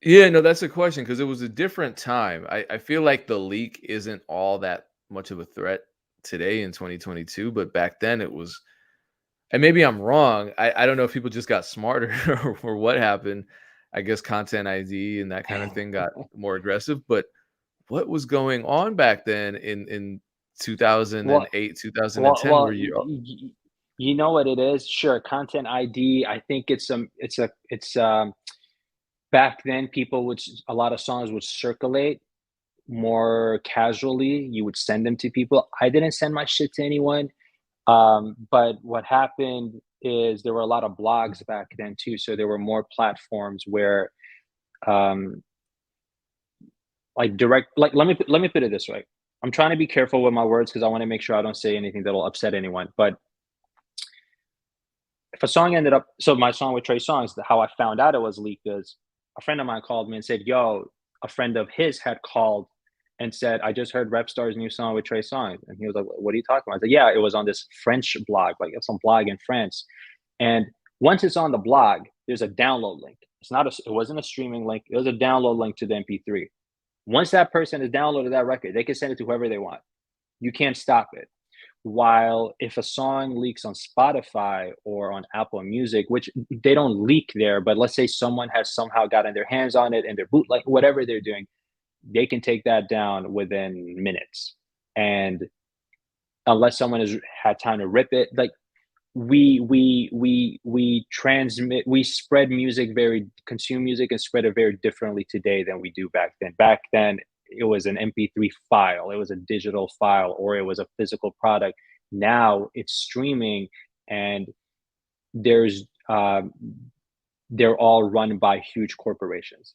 Yeah, no, that's a question because it was a different time. I feel like the leak isn't all that much of a threat today in 2022, but back then it was. And maybe I'm wrong. I don't know if people just got smarter or what happened. I guess content ID and that kind of thing got more aggressive. But what was going on back then in Well, 2008, well, 2010? well. Where you You know what it is? Sure, content ID. I think it's back then people a lot of songs would circulate more casually. You would send them to people. I didn't send my shit to anyone. But what happened is there were a lot of blogs back then too. So there were more platforms where, um, like direct, like let me put it this way. I'm trying to be careful with my words because I want to make sure I don't say anything that'll upset anyone. But if a song ended up, so my song with Trey Songz, how I found out it was leaked is a friend of mine called me and said, "Yo," a friend of his had called and said, "I just heard Rebstar's new song with Trey Songz," and he was like, "What are you talking about?" I said, "Yeah, it was on this French blog, like some blog in France." And once it's on the blog, there's a download link. It wasn't a streaming link. It was a download link to the MP3. Once that person has downloaded that record, they can send it to whoever they want. You can't stop it. While if a song leaks on Spotify or on Apple Music, which they don't leak there, but let's say someone has somehow gotten their hands on it and they're bootleg, whatever they're doing, they can take that down within minutes. And unless someone has had time to rip it, like we spread music very consume music and spread it very differently today than we do back then. Back then it was an MP3 file, it was a digital file, or it was a physical product. Now it's streaming, and there's they're all run by huge corporations.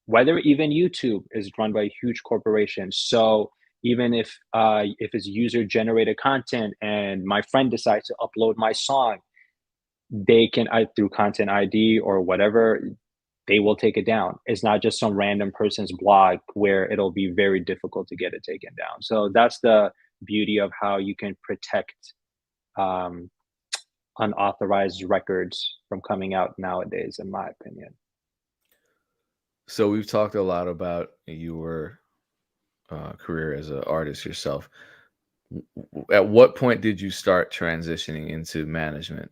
Whether even YouTube is run by a huge corporation. So even if it's user generated content and my friend decides to upload my song, they can through content ID or whatever, they will take it down. It's not just some random person's blog where it'll be very difficult to get it taken down. So that's the beauty of how you can protect um, unauthorized records from coming out nowadays, in my opinion. so we've talked a lot about your career as an artist yourself. At what point did you start transitioning into management?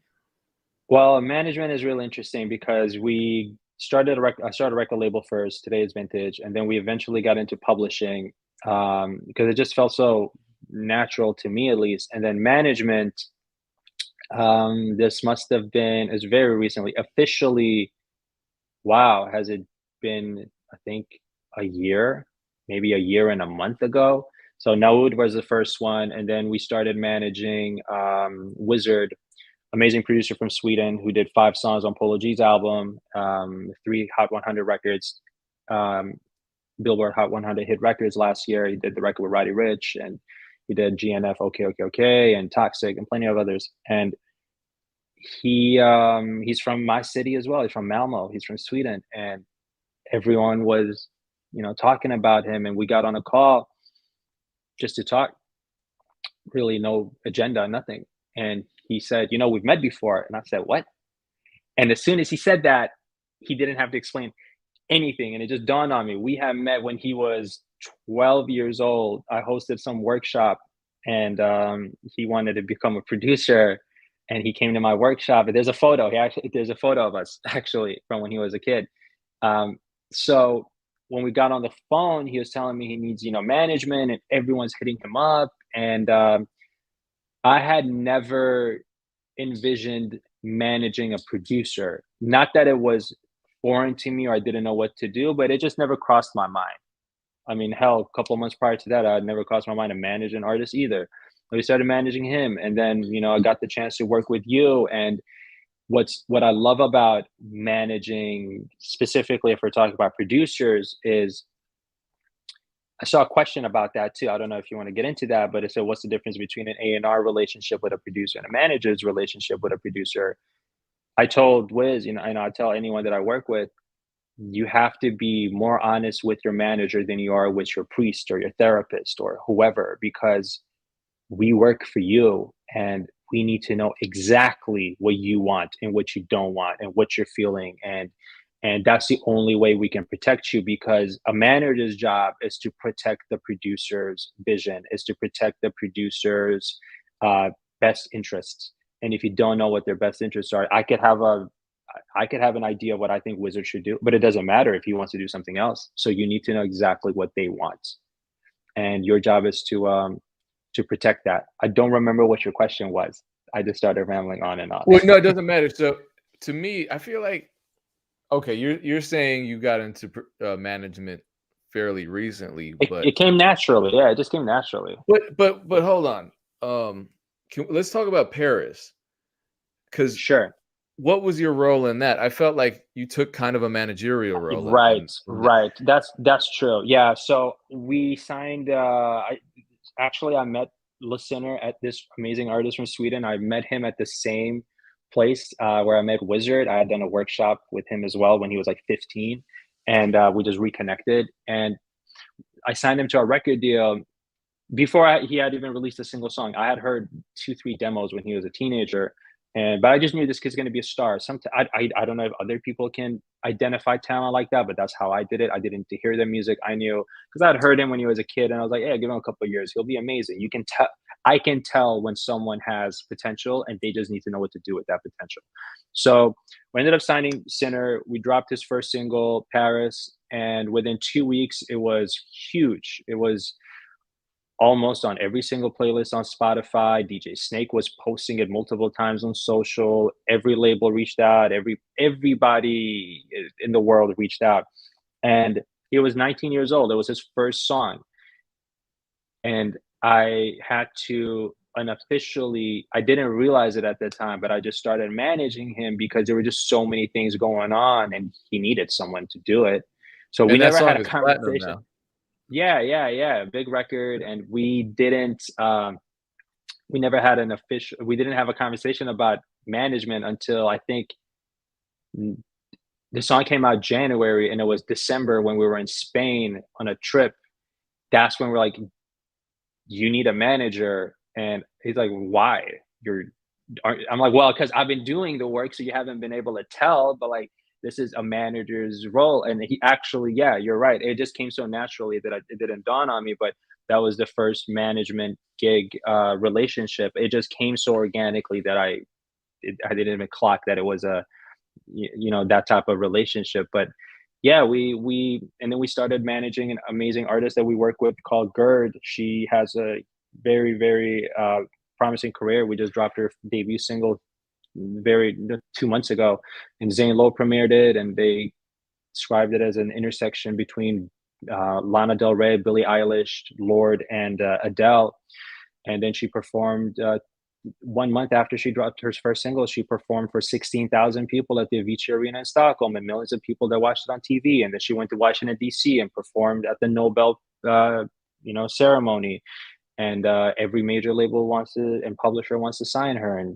Well, management is really interesting because I started a record label first, Today's Vintage, and then we eventually got into publishing because it just felt so natural to me, at least. And then management, this must have been, it's very recently, officially, wow, has it been, I think, a year, maybe a year and a month ago. So Naud was the first one, and then we started managing Wizard, amazing producer from Sweden who did 5 songs on Polo G's album, 3 Hot 100 records, um, Billboard Hot 100 hit records last year. He did the record with Roddy Rich, and he did GNF, OK, OK, OK, and Toxic, and plenty of others. And he's from my city as well. He's from Malmo. He's from Sweden, and everyone was, talking about him. And we got on a call just to talk. Really, no agenda, nothing. And he said, "We've met before." And I said, "What?" And as soon as he said that, he didn't have to explain anything. And it just dawned on me. We had met when he was 12 years old. I hosted some workshop, and he wanted to become a producer. And he came to my workshop. And there's a photo. There's a photo of us actually from when he was a kid. So when we got on the phone, he was telling me he needs, management, and everyone's hitting him up. And I had never envisioned managing a producer. Not that it was foreign to me or I didn't know what to do, but it just never crossed my mind. I mean, hell, a couple of months prior to that, I had never crossed my mind to manage an artist either. We started managing him, and then I got the chance to work with you. And what I love about managing, specifically if we're talking about producers, is I saw a question about that too. I don't know if you want to get into that, but it said, what's the difference between an A&R relationship with a producer and a manager's relationship with a producer? I told Wiz, and I tell anyone that I work with, you have to be more honest with your manager than you are with your priest or your therapist or whoever, because we work for you and we need to know exactly what you want and what you don't want and what you're feeling, and that's the only way we can protect you, because a manager's job is to protect the producer's vision, is to protect the producer's uh, best interests. And if you don't know what their best interests are, I could have an idea of what I think Wizard should do, but it doesn't matter if he wants to do something else. So you need to know exactly what they want, and your job is to protect that. I don't remember what your question was. I just started rambling on and on. Well, no, it doesn't matter. So to me, I feel like okay, you're saying you got into management fairly recently, It came naturally. Yeah, it just came naturally. but hold on. Let's talk about Paris, because Sure. what was your role in that? I felt like you took kind of a managerial role Right, in that. right. That's true. Yeah. So we signed. I met Listener, at this amazing artist from Sweden. I met him at the same place where I met Wizard. I had done a workshop with him as well when he was like 15, and we just reconnected. And I signed him to a record deal before he had even released a single song. I had heard 2, 3 demos when he was a teenager, but I just knew this kid's going to be a star. I don't know if other people can identify talent like that, but that's how I did it. I didn't hear the music. I knew because I'd heard him when he was a kid, and I was like, "Yeah, give him a couple of years, he'll be amazing." You can tell. I can tell when someone has potential, and they just need to know what to do with that potential. So we ended up signing Sinner. We dropped his first single, Paris, and within 2 weeks, it was huge. It was almost on every single playlist on Spotify. DJ Snake was posting it multiple times on social. Every label reached out. Everybody in the world reached out. And he was 19 years old. It was his first song. And I had to unofficially, I didn't realize it at the time, but I just started managing him because there were just so many things going on and he needed someone to do it. So we And that never had song a is platinum conversation. now. Yeah, yeah, yeah. Big record, and we never had an official. We didn't have a conversation about management until I think the song came out January, and it was December when we were in Spain on a trip. That's when we're like, "You need a manager," and he's like, "Why? You're I'm like, well, because I've been doing the work, so you haven't been able to tell, but like, this is a manager's role." And he actually, yeah, you're right. It just came so naturally that it didn't dawn on me, but that was the first management gig relationship. It just came so organically that I didn't even clock that it was that type of relationship. But yeah, and then we started managing an amazing artist that we work with called Gerd. She has a very, very promising career. We just dropped her debut single 2 months ago, and Zane Lowe premiered it, and they described it as an intersection between Lana Del Rey, Billie Eilish, Lord, and Adele. And then she performed 1 month after she dropped her first single. She performed for 16,000 people at the Avicii Arena in Stockholm, and millions of people that watched it on TV. And then she went to Washington D.C. and performed at the Nobel ceremony. And every major label wants to and publisher wants to sign her, and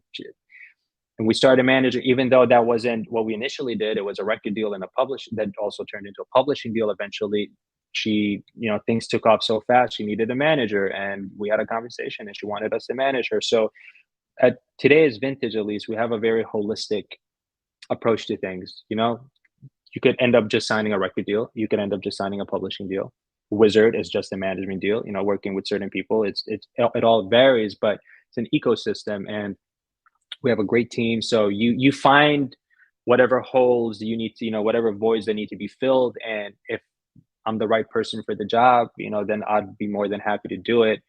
we started managing. Even though that wasn't what we initially did, it was a record deal and a publish that also turned into a publishing deal eventually. She, things took off so fast, she needed a manager, and we had a conversation, and she wanted us to manage her. So at today's vintage, at least, we have a very holistic approach to things. You could end up just signing a record deal, you could end up just signing a publishing deal. Wizard is just a management deal, working with certain people. It all varies, but it's an ecosystem, and we have a great team. So you find whatever holes you need to, whatever voids that need to be filled. And if I'm the right person for the job, then I'd be more than happy to do it.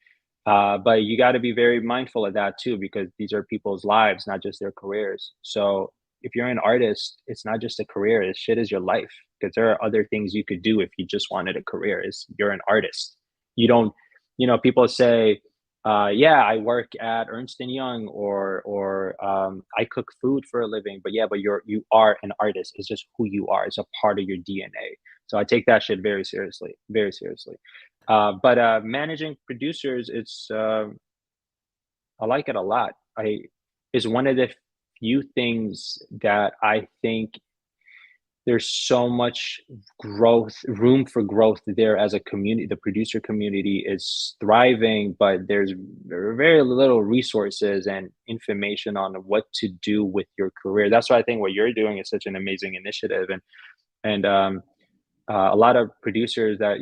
But you got to be very mindful of that too, because these are people's lives, not just their careers. So if you're an artist, it's not just a career. This shit is your life, because there are other things you could do if you just wanted a career. You're an artist. You don't, people say, yeah, I work at Ernst and Young, or I cook food for a living. But yeah, but you are an artist. It's just who you are. It's a part of your DNA. So I take that shit very seriously, very seriously. But managing producers, I like it a lot. I Is one of the few things that I think there's so much room for growth there as a community. The producer community is thriving, but there are very little resources and information on what to do with your career. That's why I think what you're doing is such an amazing initiative, and a lot of producers that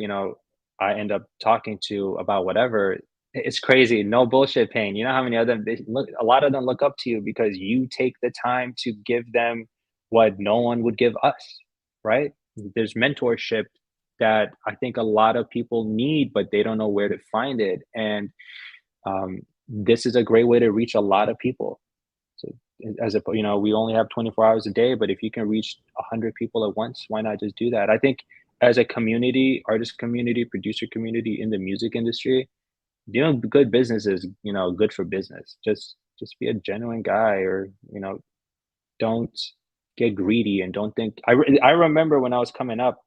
I end up talking to about whatever. It's crazy, no bullshit pain. You know how many of them a lot of them look up to you because you take the time to give them what no one would give us, right? There's mentorship that I think a lot of people need, but they don't know where to find it. And this is a great way to reach a lot of people. So we only have 24 hours a day, but if you can reach 100 people at once, why not just do that? I think as a community, artist community, producer community in the music industry, doing good business is, good for business. Just be a genuine guy, or, don't get greedy, and don't think. I remember when I was coming up,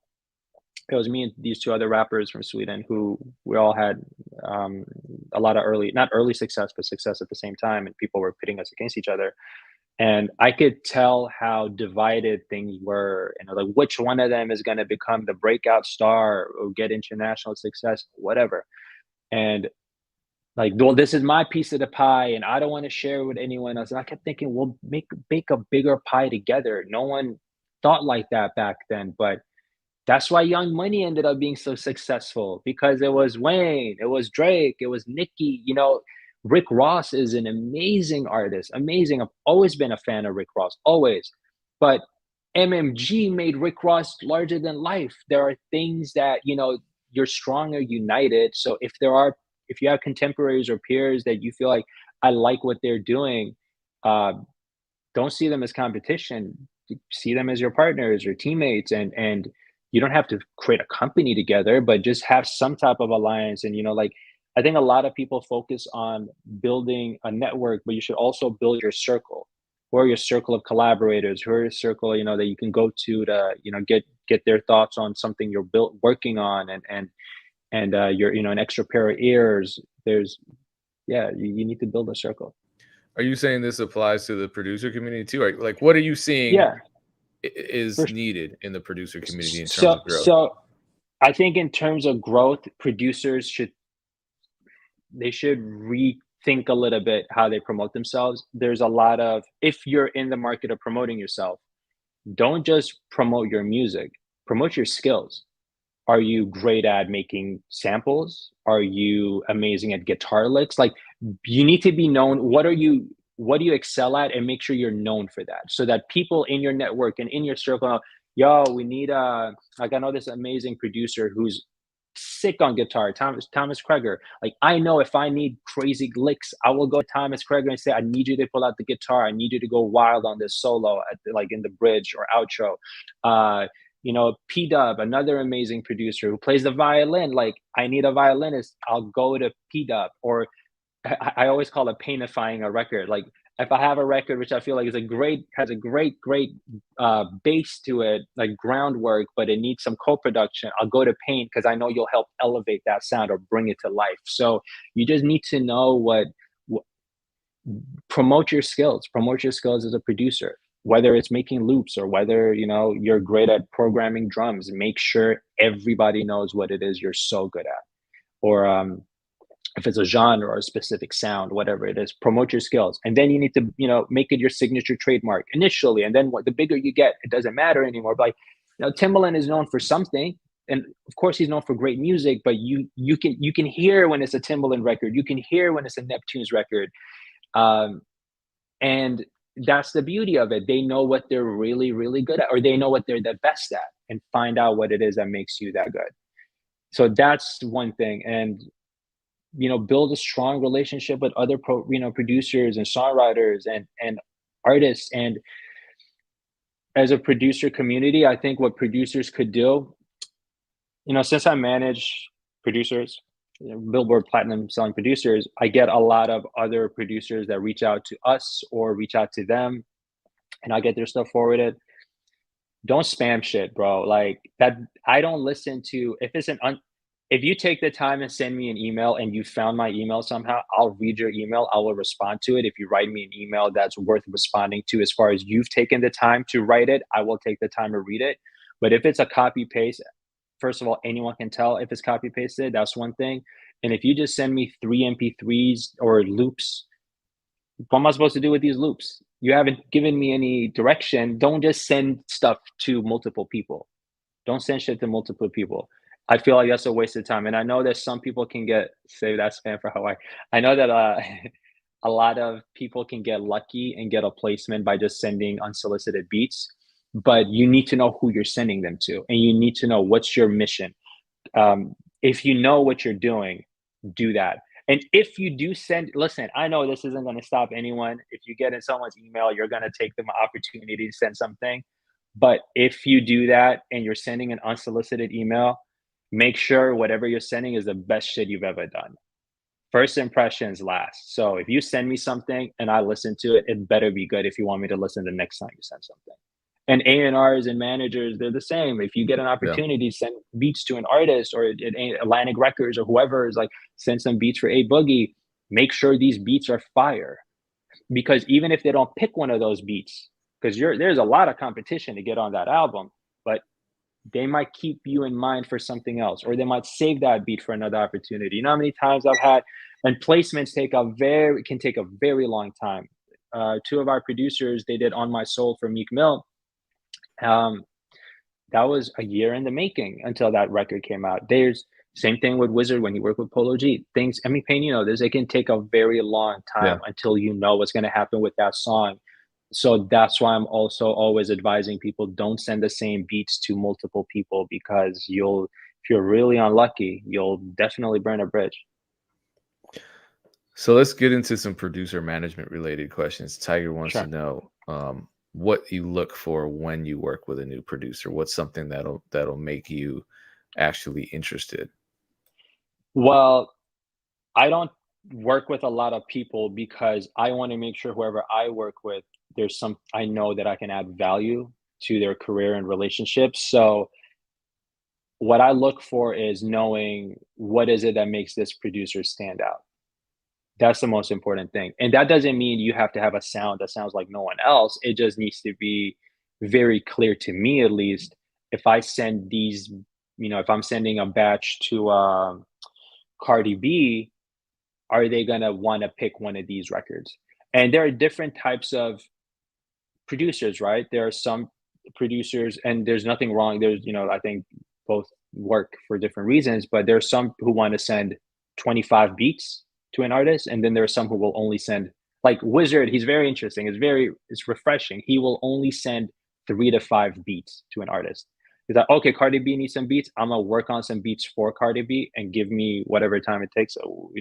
it was me and these two other rappers from Sweden who we all had a lot of not early success, but success at the same time, and people were pitting us against each other. And I could tell how divided things were, like which one of them is going to become the breakout star or get international success, whatever. And like, well, this is my piece of the pie, and I don't want to share it with anyone else. And I kept thinking, well, make a bigger pie together. No one thought like that back then, but that's why Young Money ended up being so successful, because it was Wayne, it was Drake, it was Nicki. Rick Ross is an amazing artist, amazing. I've always been a fan of Rick Ross, always. But MMG made Rick Ross larger than life. There are things that, you're stronger united. So if you have contemporaries or peers that you feel like, I like what they're doing, uh, don't see them as competition. See them as your partners or teammates, and you don't have to create a company together, but just have some type of alliance. And like, I think a lot of people focus on building a network, but you should also build your circle. Who are your circle of collaborators? Who are your circle, that you can go to, get their thoughts on something you're working on, and you're, an extra pair of ears. Yeah, you need to build a circle. Are you saying this applies to the producer community too? Like, what are you seeing Yeah, is for needed in the producer community in terms so of growth? so I think in terms of growth, producers should rethink a little bit how they promote themselves. There's a lot of, if you're in the market of promoting yourself, don't just promote your music, promote your skills. Are you great at making samples? Are you amazing at guitar licks? Like, you need to be known. What do you excel at, and make sure you're known for that, so that people in your network and in your circle, yo, we need like, I know this amazing producer who's sick on guitar, Thomas Kreger. Like, I know if I need crazy licks, I will go to Thomas Kreger and say, I need you to pull out the guitar. I need you to go wild on this solo like in the bridge or outro. P Dub, another amazing producer who plays the violin. Like, I need a violinist, I'll go to P Dub. Or I always call it painifying a record. Like, if I have a record which I feel like has a great base to it, like groundwork, but it needs some co-production, I'll go to Paint, because I know you'll help elevate that sound or bring it to life. So you just need to know what promote your skills as a producer, whether it's making loops or whether you're great at programming drums. Make sure everybody knows what it is you're so good at. Or if it's a genre or a specific sound, whatever it is, promote your skills. And then you need to, make it your signature trademark initially. And then the bigger you get, it doesn't matter anymore. But like, Timbaland is known for something. And of course he's known for great music, but you can hear when it's a Timbaland record. You can hear when it's a Neptune's record. Um, and that's the beauty of it. They know what they're really, really good at, or they know what they're the best at, and find out what it is that makes you that good. So that's one thing. And build a strong relationship with other producers and songwriters and artists. And as a producer community, I think what producers could do, since I manage producers, Billboard Platinum selling producers, I get a lot of other producers that reach out to us or reach out to them, and I get their stuff forwarded. Don't spam shit, bro. Like that. I don't listen to, if it's if you take the time and send me an email and you found my email somehow, I'll read your email. I will respond to it. If you write me an email that's worth responding to, as far as you've taken the time to write it, I will take the time to read it. But if it's a copy paste, first of all, anyone can tell if it's copy pasted. That's one thing. And if you just send me three MP3s or loops, what am I supposed to do with these loops? You haven't given me any direction. Don't just send stuff to multiple people. Don't send shit to multiple people. I feel like that's a waste of time. And I know that some people can get say that spam for Hawaii. I know that a lot of people can get lucky and get a placement by just sending unsolicited beats, but you need to know who you're sending them to, and you need to know what's your mission. If you know what you're doing, do that. And if you do send, listen, I know this isn't going to stop anyone. If you get in someone's email, you're going to take them opportunity to send something. But if you do that and you're sending an unsolicited email, make sure whatever you're sending is the best shit you've ever done. First impressions last. So if you send me something and I listen to it, it better be good if you want me to listen the next time you send something. And A&Rs and managers, they're the same. If you get an Yeah. opportunity to send beats to an artist or Atlantic Records or whoever is like, send some beats for A Boogie, make sure these beats are fire. Because even if they don't pick one of those beats, because there's a lot of competition to get on that album, but they might keep you in mind for something else, or they might save that beat for another opportunity. You know how many times I've had, and placements can take a very long time. Two of our producers, they did On My Soul for Meek Mill. Um, that was a year in the making until that record came out. There's same thing with Wizard when he worked with Polo G. Things, I mean, Payne, you know, this it can take a very long time Yeah. until you know what's going to happen with that song. So that's why I'm also always advising people, don't send the same beats to multiple people, because if you're really unlucky, you'll definitely burn a bridge. So let's get into some producer management related questions. Tiger wants to Sure. know what you look for when you work with a new producer. What's something that'll make you actually interested? Well, I don't work with a lot of people because I want to make sure whoever I work with, I know that I can add value to their career and relationships. So what I look for is knowing what is it that makes this producer stand out. That's the most important thing. And that doesn't mean you have to have a sound that sounds like no one else. It just needs to be very clear to me, at least. If I send these, if I'm sending a batch to Cardi B, are they going to want to pick one of these records? And there are different types of producers, right? There are some producers, and there's nothing wrong. I think both work for different reasons, but there are some who want to send 25 beats to an artist, and then there are some who will only send, like Wizard. He's very interesting. It's refreshing. He will only send 3 to 5 beats to an artist. He's like, okay, Cardi B needs some beats. I'm gonna work on some beats for Cardi B and give me whatever time it takes. So,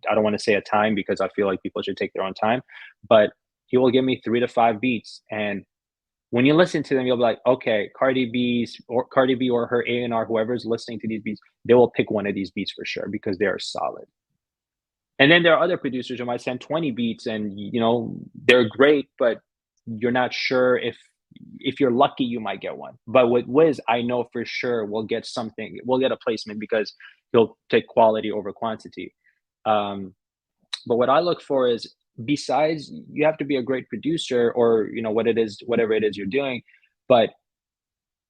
I don't want to say a time because I feel like people should take their own time, but he will give me 3 to 5 beats. And when you listen to them, you'll be like, okay, Cardi B or her A&R, whoever's listening to these beats, they will pick one of these beats for sure because they are solid. And then there are other producers who might send 20 beats and they're great, but you're not sure if you're lucky, you might get one. But with Wiz, I know for sure we'll get a placement because he'll take quality over quantity. Um, but what I look for is, besides, you have to be a great producer, or whatever it is you're doing, but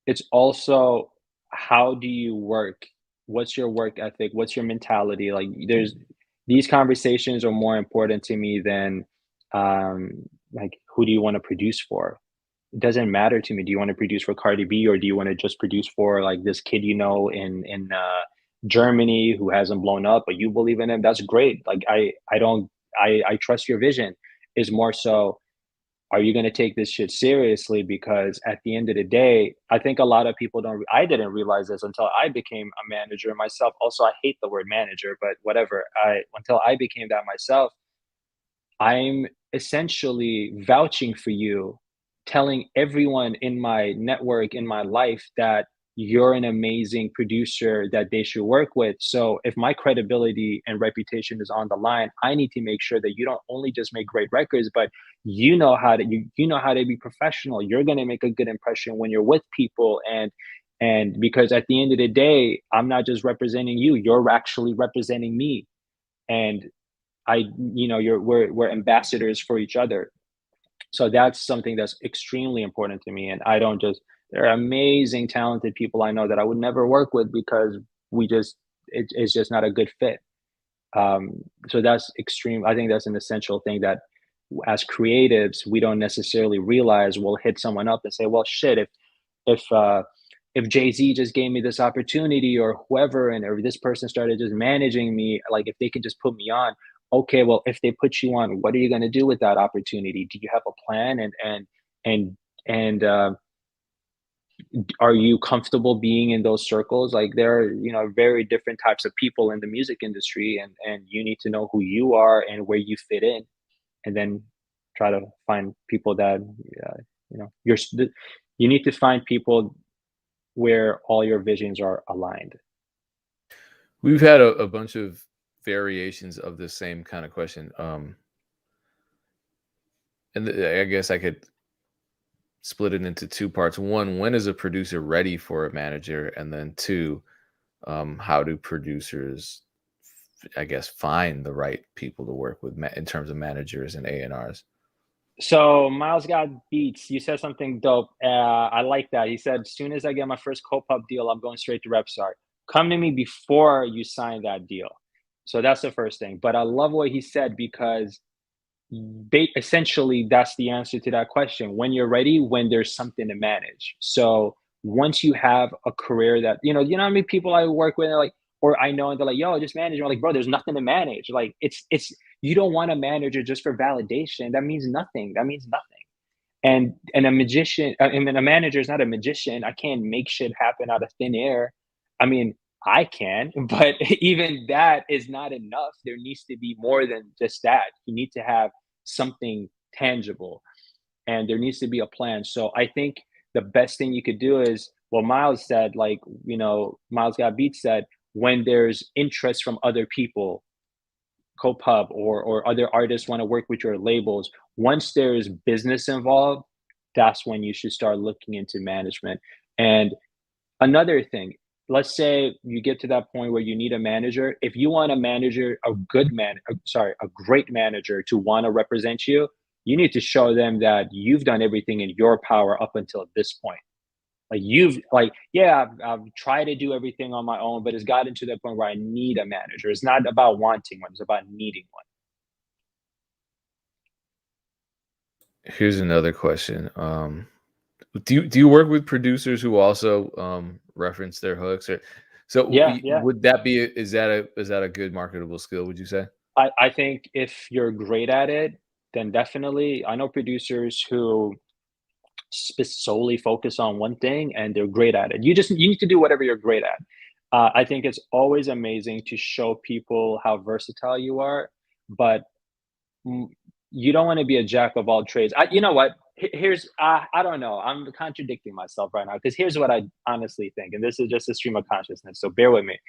it's also, how do you work? What's your work ethic? What's your mentality? Like, these conversations are more important to me than um like, who do you want to produce for? It doesn't matter to me. Do you want to produce for Cardi B, or do you want to just produce for like this kid in Germany who hasn't blown up, but you believe in him? That's great. Like, I don't I trust your vision. Is more so, are you going to take this shit seriously? Because at the end of the day, I think a lot of people don't. I didn't realize this until I became a manager myself. Also, I hate the word manager, but whatever. I Until I became that myself, I'm essentially vouching for you, telling everyone in my network, in my life, that you're an amazing producer that they should work with. So if my credibility and reputation is on the line, I need to make sure that you don't only just make great records, but you know how to be professional. You're going to make a good impression when you're with people, and And because at the end of the day, I'm not just representing you, you're actually representing me. And I, we're ambassadors for each other. So that's something that's extremely important to me. And I don't just, there are amazing, talented people I know that I would never work with because it's just not a good fit. So that's extreme. I think that's an essential thing that as creatives, we don't necessarily realize. We'll hit someone up and say, well, shit, if, uh, if Jay-Z just gave me this opportunity or whoever, and or this person started just managing me, like if they can just put me on, okay, well, if they put you on, what are you going to do with that opportunity? Do you have a plan? And, and are you comfortable being in those circles? Like there are, very different types of people in the music industry, and you need to know who you are and where you fit in, and then try to find people that, you know, you're, you need to find people where all your visions are aligned. We've had a bunch of variations of the same kind of question. And I guess I could split it into two parts. One, when is a producer ready for a manager? And then two, how do producers, I guess, find the right people to work with in terms of managers and A&Rs? So Miles got beats. You said something dope. I like that. He said, "As soon as I get my first co-pub deal, I'm going straight to Repstar. Come to me before you sign that deal." So that's the first thing. But I love what he said because essentially that's the answer to that question. When you're ready, when there's something to manage. So once you have a career that, how many people I work with are like, or I know, and they're like, yo, just manage. I'm like, bro, there's nothing to manage. Like you don't want a manager just for validation. That means nothing. That means nothing. And a magician, I mean, a manager is not a magician. I can't make shit happen out of thin air. I mean, I can, but even that is not enough. There needs to be more than just that. You need to have something tangible, and there needs to be a plan. So I think the best thing you could do is what Miles said, like, Miles got beats said, when there's interest from other people, co-pub or other artists want to work with your labels, once there's business involved, that's when you should start looking into management. And another thing, let's say you get to that point where you need a manager. If you want a manager, a great manager to want to represent you, you need to show them that you've done everything in your power up until this point. Like yeah, I've tried to do everything on my own, but it's gotten to that point where I need a manager. It's not about wanting one; it's about needing one. Here's another question. Do you work with producers who also reference their hooks, or so Yeah, yeah. would that be is that a good marketable skill, would you say? I think if you're great at it, then definitely. I know producers who solely focus on one thing and they're great at it. You need to do whatever you're great at. I think it's always amazing to show people how versatile you are, but mm, you don't want to be a jack of all trades. You know what? Here's I don't know. I'm contradicting myself right now because here's what I honestly think, and this is just a stream of consciousness. So bear with me.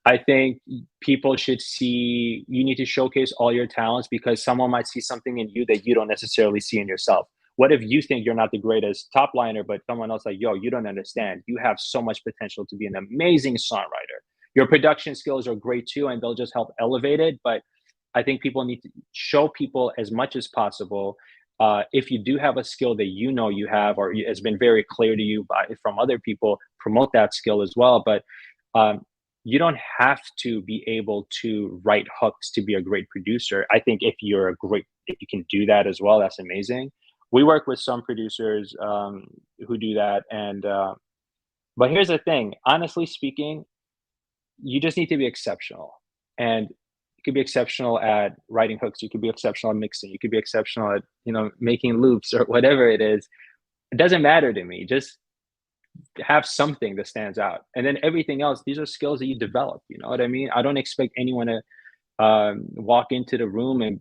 I think people should see, you need to showcase all your talents because someone might see something in you that you don't necessarily see in yourself. What if you think you're not the greatest top liner, but someone else like, yo, you don't understand. You have so much potential to be an amazing songwriter. Your production skills are great too, and they'll just help elevate it. But I think people need to show people as much as possible. If you do have a skill that you have, or has been very clear to you from other people, promote that skill as well. But um, you don't have to be able to write hooks to be a great producer. I think if you can do that as well, that's amazing. We work with some producers who do that, and but here's the thing. Honestly speaking, you just need to be exceptional, and you could be exceptional at writing hooks. You could be exceptional at mixing. You could be exceptional at making loops or whatever it is. It doesn't matter to me. Just have something that stands out, and then everything else, these are skills that you develop. You know what I mean? I don't expect anyone to walk into the room and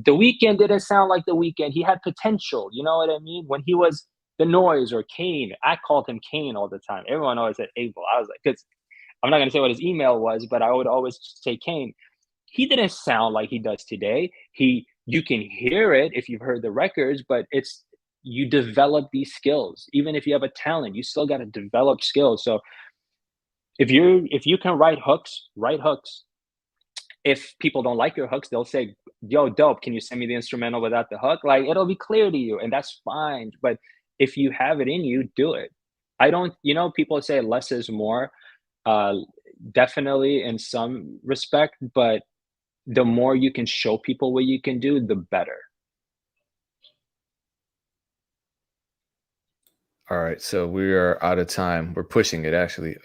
the weekend didn't sound like the weekend. He had potential. You know what I mean? When he was the noise or Kane, I called him Kane all the time. Everyone always said Abel. I was like, because I'm not going to say what his email was, but I would always say Kane. He didn't sound like he does today. You can hear it if you've heard the records, but you develop these skills. Even if you have a talent, you still got to develop skills. So if you can write hooks, write hooks. If people don't like your hooks, they'll say, "Yo, dope, can you send me the instrumental without the hook?" Like, it'll be clear to you, and that's fine. But if you have it in you, do it. I don't, people say less is more. Uh, Definitely in some respect, but the more you can show people what you can do, the better. All right, so we are out of time. We're pushing it actually.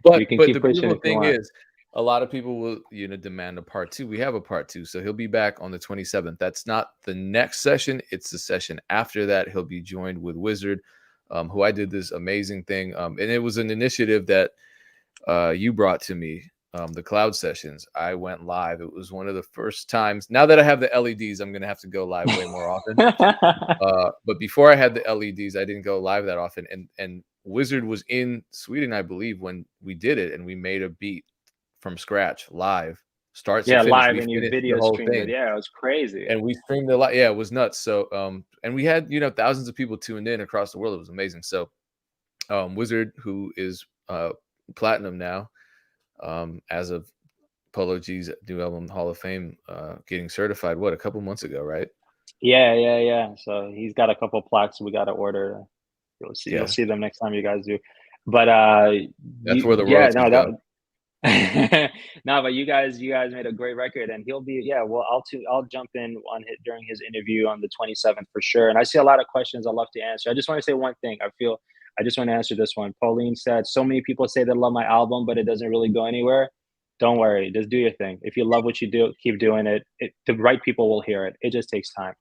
But We can but keep the pushing beautiful if you thing want. is, a lot of people will, demand a part two. We have a part two, so he'll be back on the 27th. That's not the next session; it's the session after that. He'll be joined with Wizard, who I did this amazing thing, and it was an initiative that you brought to me. The cloud sessions. I went live. It was one of the first times. Now that I have the LEDs, I'm gonna have to go live way more often. But before I had the LEDs, I didn't go live that often. And Wizard was in Sweden, I believe, when we did it, and we made a beat from scratch live, start to Yeah, finish. live We and you finished the video whole streamed it. thing, Yeah, it was crazy. and we streamed a lot. Yeah, it was nuts. So, and we had thousands of people tuned in across the world. It was amazing. So, Wizard, who is platinum now, as of Polo G's new album Hall of Fame, getting certified. What, a couple months ago, right? Yeah, yeah, yeah. So he's got a couple plaques we gotta order. You'll Yeah, see them next time you guys do. But, that's you where the yeah, royalties no, go. that no, but you guys made a great record, and he'll be yeah. Well, I'll jump in on it during his interview on the 27th for sure. And I see a lot of questions I love to answer. I just want to say one thing. I just want to answer this one. Pauline said, "So many people say they love my album, but it doesn't really go anywhere." Don't worry, just do your thing. If you love what you do, keep doing it. The right people will hear it. It just takes time.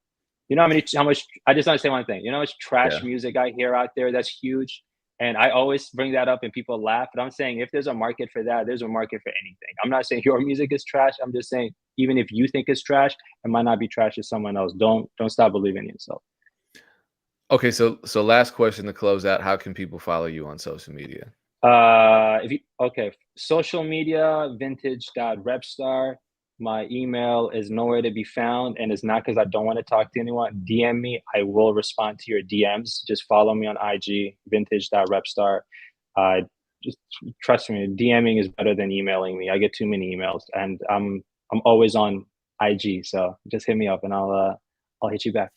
How much I just want to say one thing. You know how much trash Yeah. music I hear out there that's huge? And I always bring that up and people laugh. But I'm saying if there's a market for that, there's a market for anything. I'm not saying your music is trash. I'm just saying even if you think it's trash, it might not be trash to someone else. Don't stop believing in yourself. Okay, so last question to close out. How can people follow you on social media? If you okay, social media, vintage.rebstar. My email is nowhere to be found, and it's not because I don't want to talk to anyone. DM me, I will respond to your DMs. Just follow me on IG, vintage.repstar. Uh, just trust me, DMing is better than emailing me. I get too many emails, and I'm always on IG, so just hit me up, and I'll hit you back.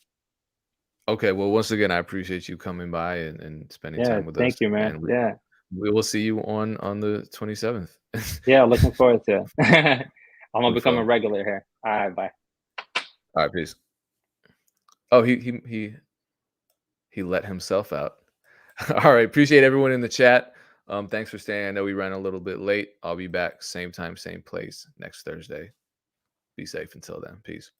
Okay, well, once again, I appreciate you coming by and spending Yeah, time with us, thank you, man. and Yeah, we will see you on the 27th. yeah, looking forward to it. I'm gonna become a Beautiful. regular here. All right, bye. All right, peace. Oh, he let himself out. All right, appreciate everyone in the chat. Thanks for staying. I know we ran a little bit late. I'll be back same time, same place next Thursday. Be safe until then. Peace.